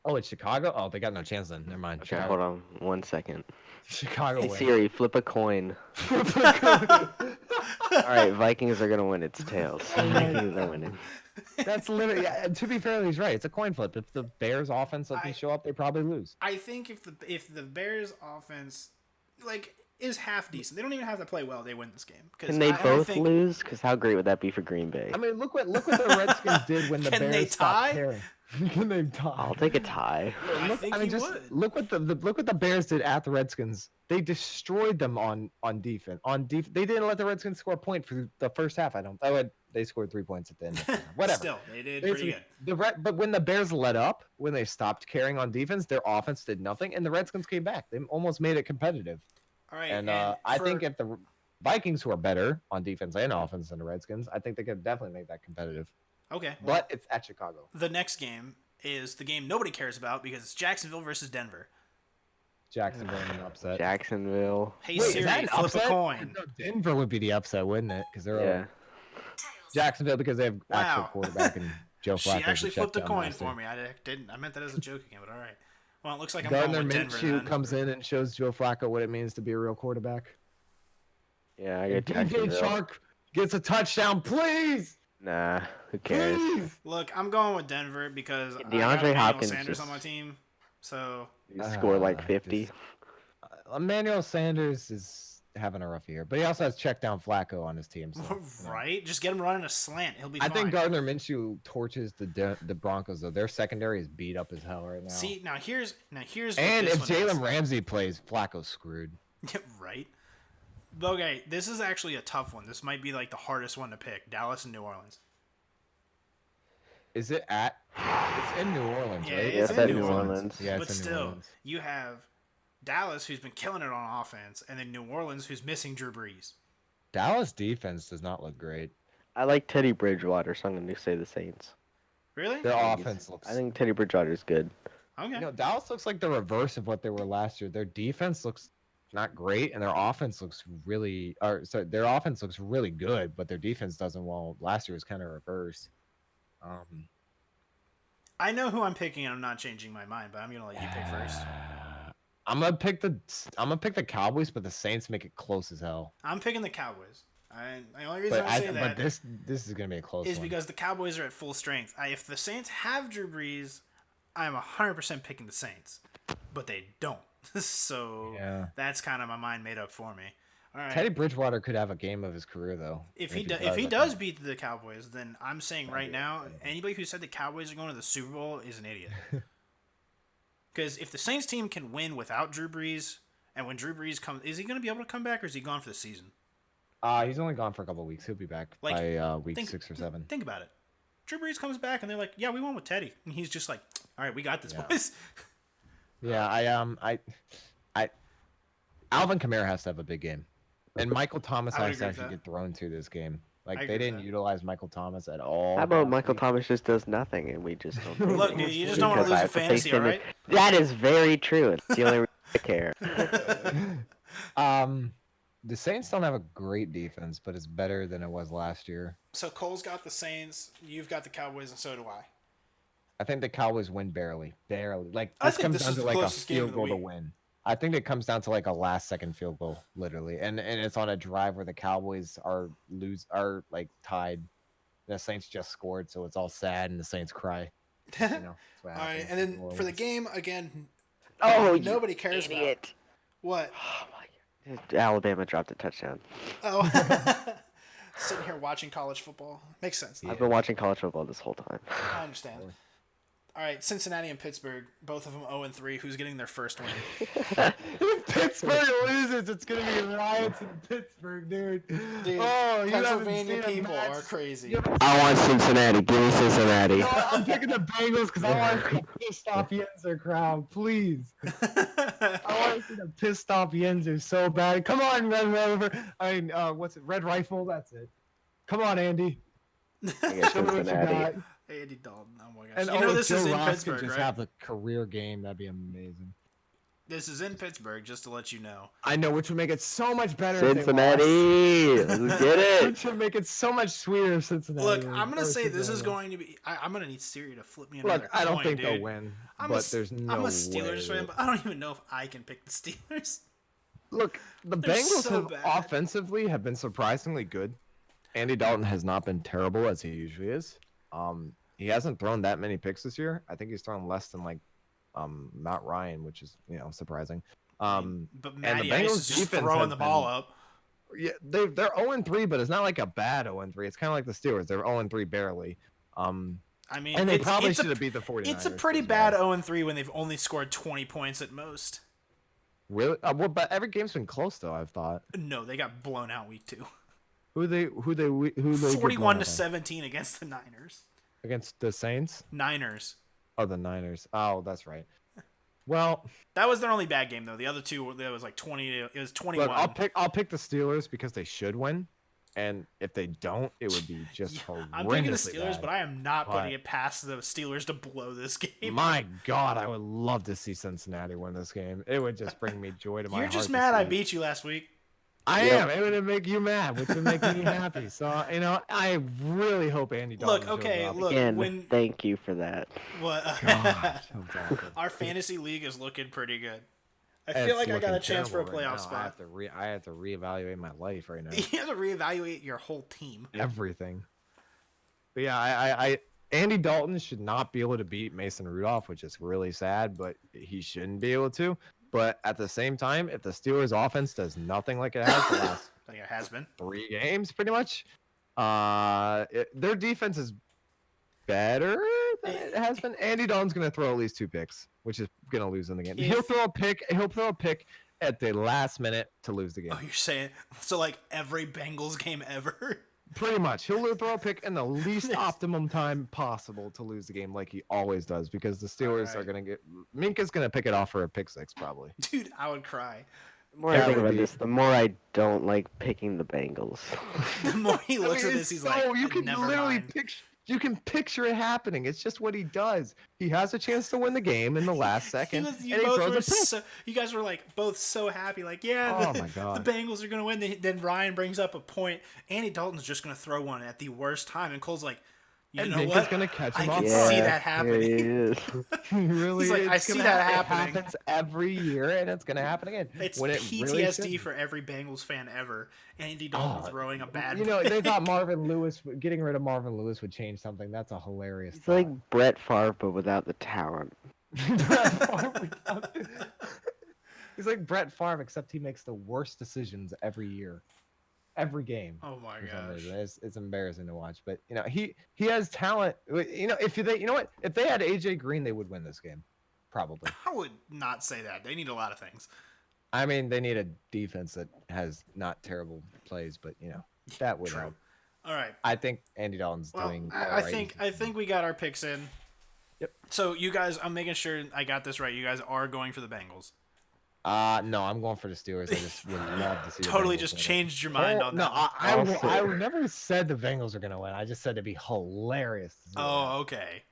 Oh, it's Chicago. Oh, they got no chance then. Never mind. Okay, Chicago. hold on 1 second. Chicago Hey wins. Siri, flip a coin. Alright, Vikings are gonna win its tails. Vikings are winning. That's literally. Yeah, to be fair, he's right. It's a coin flip. If the Bears' offense doesn't show up, they probably lose. I think if the Bears offense, like is half decent. They don't even have to play well. They win this game. Can they I both think... lose? Because how great would that be for Green Bay? I mean, look what the Redskins did when the Can they Bears stopped tie? caring. Can they tie? I'll take a tie. I think you just would. look what the Bears did at the Redskins. They destroyed them on defense. They didn't let the Redskins score a point for the first half. They scored 3 points at the end. Whatever. Still, they did pretty good. But when the Bears let up, when they stopped carrying on defense, their offense did nothing, and the Redskins came back. They almost made it competitive. All right, And I think if the Vikings, who are better on defense and offense than the Redskins, I think they could definitely make that competitive. Okay. But it's at Chicago. The next game is the game nobody cares about because it's Jacksonville versus Denver. Jacksonville in an upset. Jacksonville. Hey Siri, flip a coin. No, Denver would be the upset, wouldn't it? Because they're Yeah. Jacksonville because they have actual quarterback and Joe Flacco. She actually flipped a coin for me. I didn't. I meant that as a joke again, but all right. Well, it looks like I'm Gardner going with Denver Minshew then. comes in and shows Joe Flacco what it means to be a real quarterback. Yeah, I If get DJ Jacksonville. Chark gets a touchdown, please. Nah, who cares? Please. Look, I'm going with Denver because I got DeAndre Emmanuel Hopkins Sanders on just- my team. So You score like 50. Emmanuel Sanders is having a rough year, but he also has check down Flacco on his team. So, you know. right, just get him running a slant. He'll be I fine. think Gardner Minshew torches the Broncos though. Their secondary is beat up as hell right now. See, now here's what and this if one Jalen is. Ramsey plays, Flacco's screwed. Right. Okay, this is actually a tough one. This might be like the hardest one to pick. Dallas and New Orleans. Is it at? It's in New Orleans, Yeah, right? it's in New Orleans. Yeah, But it's in New still, Orleans. you have Dallas, who's been killing it on offense, and then New Orleans, who's missing Drew Brees. Dallas defense does not look great. I like Teddy Bridgewater, so I'm going to say the Saints. Really? Their I think offense looks. I think Teddy Bridgewater's good. Okay. You know, Dallas looks like the reverse of what they were last year. Their defense looks not great, and their offense looks really. Their offense looks really good, but their defense doesn't. Well, last year was kind of reversed. I know who I'm picking, and I'm not changing my mind, but I'm gonna let you pick first. I'm gonna pick the Cowboys, but the Saints make it close as hell. I'm picking the Cowboys. The only reason I say that but this is gonna be a close is one. because the Cowboys are at full strength. If the Saints have Drew Brees, I'm 100% picking the Saints, but they don't. So Yeah. that's kind of my mind made up for me. All right. Teddy Bridgewater could have a game of his career though. If he does beat the Cowboys, then I'm saying right now, anybody who said the Cowboys are going to the Super Bowl is an idiot. Because if the Saints team can win without Drew Brees, and when Drew Brees comes, is he going to be able to come back, or is he gone for the season? He's only gone for a couple of weeks. He'll be back Like, by week 6 or 7. Think about it. Drew Brees comes back, and they're like, "Yeah, we went with Teddy," and he's just like, "All right, we got this, boys." Yeah, Alvin Kamara has to have a big game, and Michael Thomas I would has to agree with actually that. get thrown to this game. I Like agree they with didn't that. utilize Michael Thomas at all. How about last Michael week. Thomas just does nothing and we just don't Look, dude, you just don't want to Because lose I in have to fantasy, face him all in- right? That is very true. It's the only reason I care. The Saints don't have a great defense, but it's better than it was last year. So Cole's got the Saints, you've got the Cowboys, and so do I. I think the Cowboys win barely. Like I this think comes this down is to the like a closest game of field the goal to week. win. I think it comes down to like a last second field goal, literally, and it's on a drive where the Cowboys are like tied. The Saints just scored, so it's all sad, and the Saints cry. You know, that's what All right, happens and in then New for the Orleans. game again, Oh, nobody cares about. idiot. What? Oh my God. Alabama dropped a touchdown. Oh, sitting here watching college football makes sense. Yeah. I've been watching college football this whole time. I understand. All right, Cincinnati and Pittsburgh, both of them 0-3. Who's getting their first win? If Pittsburgh loses, it's gonna be riots in Pittsburgh, dude. Dude, Oh, you haven't Pennsylvania seen a people match- are crazy. you haven't I want Cincinnati. Give me Cincinnati. You know what? I'm picking the Bengals because I want to see a pissed off Yenzer crowd, please. I want to see the pissed off Yenzer so bad. Come on, Red Rover. What's it? Red Rifle. That's it. Come on, Andy. I guess Show me what you Cincinnati. got. Andy Dalton. Oh my gosh. And You know this Joe is in Ross could Pittsburgh, just right? have a career game. That'd be amazing. This is in Pittsburgh, just to let you know. I know, which would make it so much better. if they lost. Cincinnati. Let's get it. Which would make it so much sweeter if Cincinnati. Look, wins, I'm gonna or say this is Cincinnati going to be. I'm gonna need Siri to flip me another Look, I don't coin, think dude. they'll win, I'm but there's no I'm a Steelers way. fan, but I don't even know if I can pick the Steelers. Look, the They're Bengals so have bad. offensively have been surprisingly good. Andy Dalton has not been terrible as he usually is. He hasn't thrown that many picks this year. I think he's thrown less than like Matt Ryan, which is surprising. But and the Matty Ice Bengals is just defense throwing has the ball been- up. Yeah, they're 0-3, but it's not like a bad 0-3. It's kind of like the Steelers. They're 0-3 barely. I mean, And they probably it's should have beat the 49ers. It's a pretty as bad well. 0-3 when they've only scored 20 points at most. Really? Well, but every game's been close though. I've thought. No, they got blown out week 2. Who they get blown 41 out to by? 17 against the Niners. Against the Saints? Niners. Oh, the Niners. Oh, that's right. Well, That was their only bad game though. The other two, it was like 20. It was 21. look, I'll pick the Steelers because they should win, and if they don't, it would be just horrendously I'm picking the Steelers, bad. but I am not But- putting it past the Steelers to blow this game. My God, I would love to see Cincinnati win this game. It would just bring me joy to my You're heart. just to mad see I it. beat you last week. I Yep. am. It would make you mad, which would make me happy. So I really hope Andy Dalton Look, shows okay, up. look. Again, when thank you for that. what God, so bad. our fantasy league is looking pretty good. I It's feel like I got a looking chance for a terrible right playoff now. spot. I have to reevaluate my life right now. You have to reevaluate your whole team. Everything. But yeah, I Andy Dalton should not be able to beat Mason Rudolph, which is really sad, but he shouldn't be able to. But at the same time, if the Steelers offense does nothing like it has the last I think it has been. 3 games, pretty much, their defense is better than it has been. Andy Dalton's going to throw at least 2 picks, which is going to lose in the game. He'll throw a pick. He'll throw a pick at the last minute to lose the game. Oh, you're saying so like every Bengals game ever? Pretty much. He'll throw a pick in the least optimum time possible to lose the game like he always does because the Steelers Alright. are going to get Minka's going to pick it off for a pick 6 probably. Dude, I would cry. The more That I think would about be- this, the more I don't like picking the Bengals. The more he I mean, looks at it's this, he's so- like, you can never literally mind. picture you can picture it happening. It's just what he does. He has a chance to win the game in the last second, and he throws a pick. You guys were like both so happy, like yeah, Oh my God. the Bengals are gonna win. Then Ryan brings up a point. Andy Dalton's just gonna throw one at the worst time, and Cole's like, you And know Minka's what? gonna catch him I off can guard. see that Here happening. he is. He really, He's like, it's I see gonna that happen. happening. It happens every year, and it's gonna happen again. It's when it PTSD really should. for every Bengals fan ever. Andy Dalton Oh, throwing a bad. You know, they thought Marvin Lewis, getting rid of Marvin Lewis would change something. That's a hilarious. It's like Brett Favre, but without the talent. Brett Favre without- He's like Brett Favre, except he makes the worst decisions every year, every game. Oh my For some gosh. reason. It's embarrassing to watch, but you know he has talent. You know if they if they had AJ Green, they would win this game, probably. I would not say that. They need a lot of things. I mean, they need a defense that has not terrible plays, but you know that would True. help. All right. I think Andy Dalton's Well, doing. I all right. think we got our picks in. Yep. So you guys, I'm making sure I got this right. You guys are going for the Bengals. No, I'm going for the Steelers. I just would love to see. the Totally Bengals just win. changed your mind Oh, on no, that. I never said the Bengals are gonna win. I just said it'd be hilarious. to see them Oh, okay.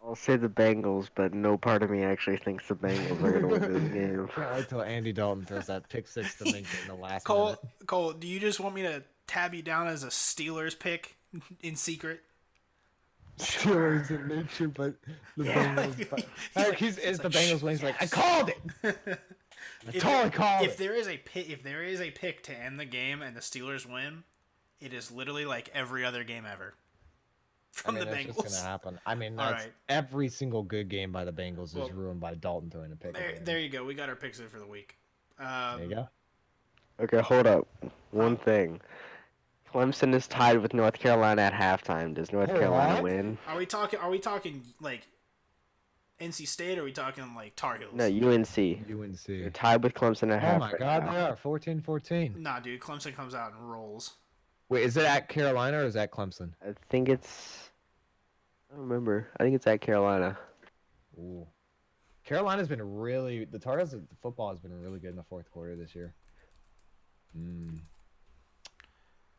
I'll say the Bengals, but no part of me actually thinks the Bengals are going to win this game. Can't wait till Andy Dalton throws that pick 6 to Minka in the last Cole, minute. Cole, do you just want me to tab you down as a Steelers pick in secret? Steelers in nature, but the Yeah. Bengals. Like- It's the like, Bengals wins. Like I called it. I totally called If it. there is a pick to end the game and the Steelers win, it is literally like every other game ever from I mean, the that's just Bengals. gonna happen. I mean, All that's right. every single good game by the Bengals Well, is ruined by Dalton throwing a pick. at the end. There you go. We got our picks in for the week. There you go. Okay, hold up. One thing. Clemson is tied with North Carolina at halftime. Does North Carolina What? win? Are we talking like NC State, or are we talking like Tar Heels? No, UNC. They're UNC. tied with Clemson at halftime. Oh my God, now. they are 14-14. Nah, dude. Clemson comes out and rolls. Wait, is it at Carolina or is that Clemson? I think it's. I don't remember. I think it's at Carolina. Ooh. Carolina's been really. The Tar Heels, the football has been really good in the fourth quarter this year.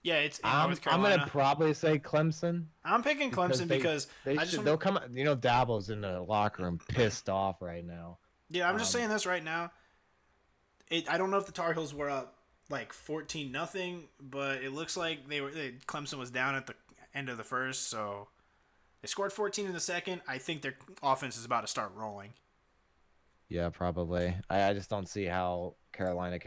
Yeah, it's in I'm North Carolina. gonna probably say Clemson. I'm picking Clemson because They I just should, wanna- they'll come. You know, Dabo's in the locker room, pissed off right now. yeah, I'm just saying this right now. I don't know if the Tar Heels were up like 14-0, but it looks like Clemson was down at the end of the first, so they scored 14 in the second. I think their offense is about to start rolling. Yeah, probably. I just don't see how Carolina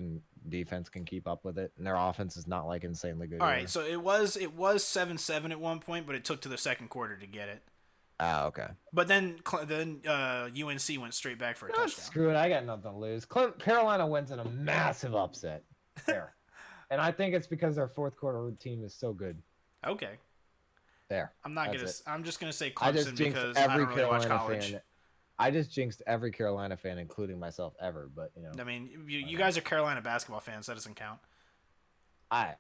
defense can keep up with it, and their offense is not like insanely good. All either. right, so it was 7-7 at one point, but it took to the second quarter to get it. Ah, okay. But then UNC went straight back for a touchdown. Screw it. I got nothing to lose. Carolina wins in a massive upset. There. And I think it's because their fourth quarter team is so good. Okay. There. I'm just gonna say I just Clemson jinxed because every I don't really watch Carolina college. fan. I just jinxed every Carolina fan, including myself, ever. But I mean, you guys are Carolina basketball fans. That doesn't count. I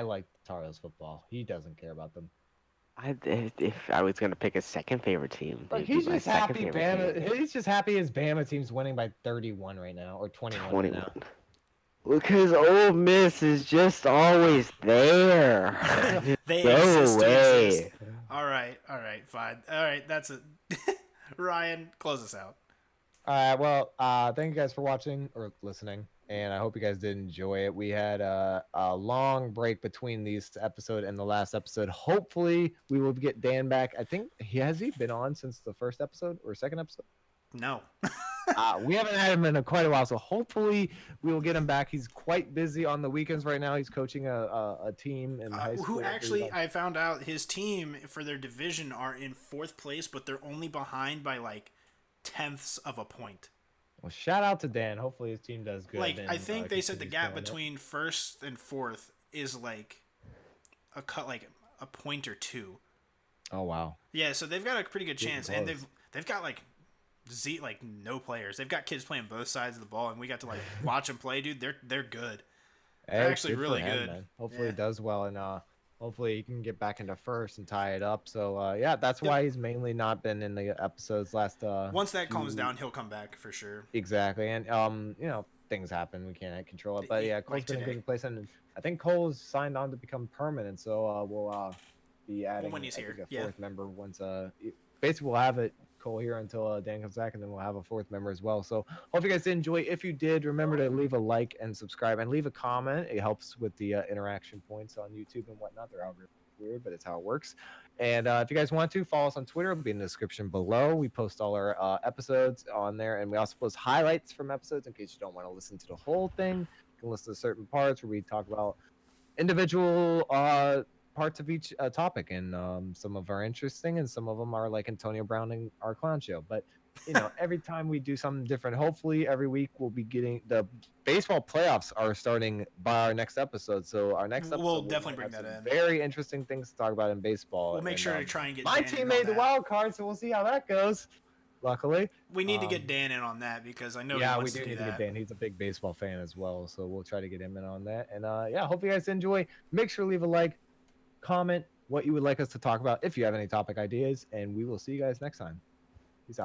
like Tar Heels football. He doesn't care about them. If I was gonna pick a second favorite team, Like they'd be he's my just second happy favorite team. Bama. He's just happy his Bama team's winning by 31 right now, or 21 right now. 21. Because Ole Miss is just always there. They Go exist to exist. away. All right, fine. All right, that's it. Ryan, close us out. All right. Well, thank you guys for watching or listening, and I hope you guys did enjoy it. We had a long break between these episode and the last episode. Hopefully, we will get Dan back. I think has he been on since the first episode or second episode? No. We haven't had him in quite a while, so hopefully we will get him back. He's quite busy on the weekends right now. He's coaching a team in high school. Who actually, I found out his team for their division are in 4th place, but they're only behind by like tenths of a point. Well, shout out to Dan. Hopefully his team does good. Like and, I think they said the gap doing it. between 1st and 4th is like a point or 2. Oh wow. Yeah, so they've got a pretty good chance, close. and they've got like no players. They've got kids playing both sides of the ball, and we got to like watch them play, dude. They're good. They're actually really good. Man. Hopefully he does well, and hopefully he can get back into first and tie it up. So yeah, that's why he's mainly not been in the episodes last. Once that calms down, he'll come back for sure. Exactly, and things happen. We can't control it, but yeah, Cole's been in a good place, and I think Cole's signed on to become permanent. So we'll be adding when he's here, a fourth member once. Basically, we'll have it. Cole here until Dan comes back, and then we'll have a fourth member as well. So hope you guys did enjoy. If you did, remember to leave a like and subscribe and leave a comment. It helps with the interaction points on YouTube and whatnot. They're algorithms weird, but it's how it works. And if you guys want to follow us on Twitter, it'll be in the description below. We post all our episodes on there, and we also post highlights from episodes in case you don't want to listen to the whole thing. You can listen to certain parts where we talk about individual parts of each topic, and some of are interesting and some of them are like Antonio Brown and our clown show. But every time we do something different, hopefully every week we'll be getting the baseball playoffs are starting by our next episode. So our next episode we'll definitely bring that in. Very interesting things to talk about in baseball. We'll make sure to try and get my Dan team made the wild card, so we'll see how that goes. Luckily, we need to get Dan in on that because I know yeah, he wants we do to need do to that. get Dan. He's a big baseball fan as well, so we'll try to get him in on that. And yeah, hope you guys enjoy. Make sure to leave a like, comment what you would like us to talk about if you have any topic ideas, and we will see you guys next time.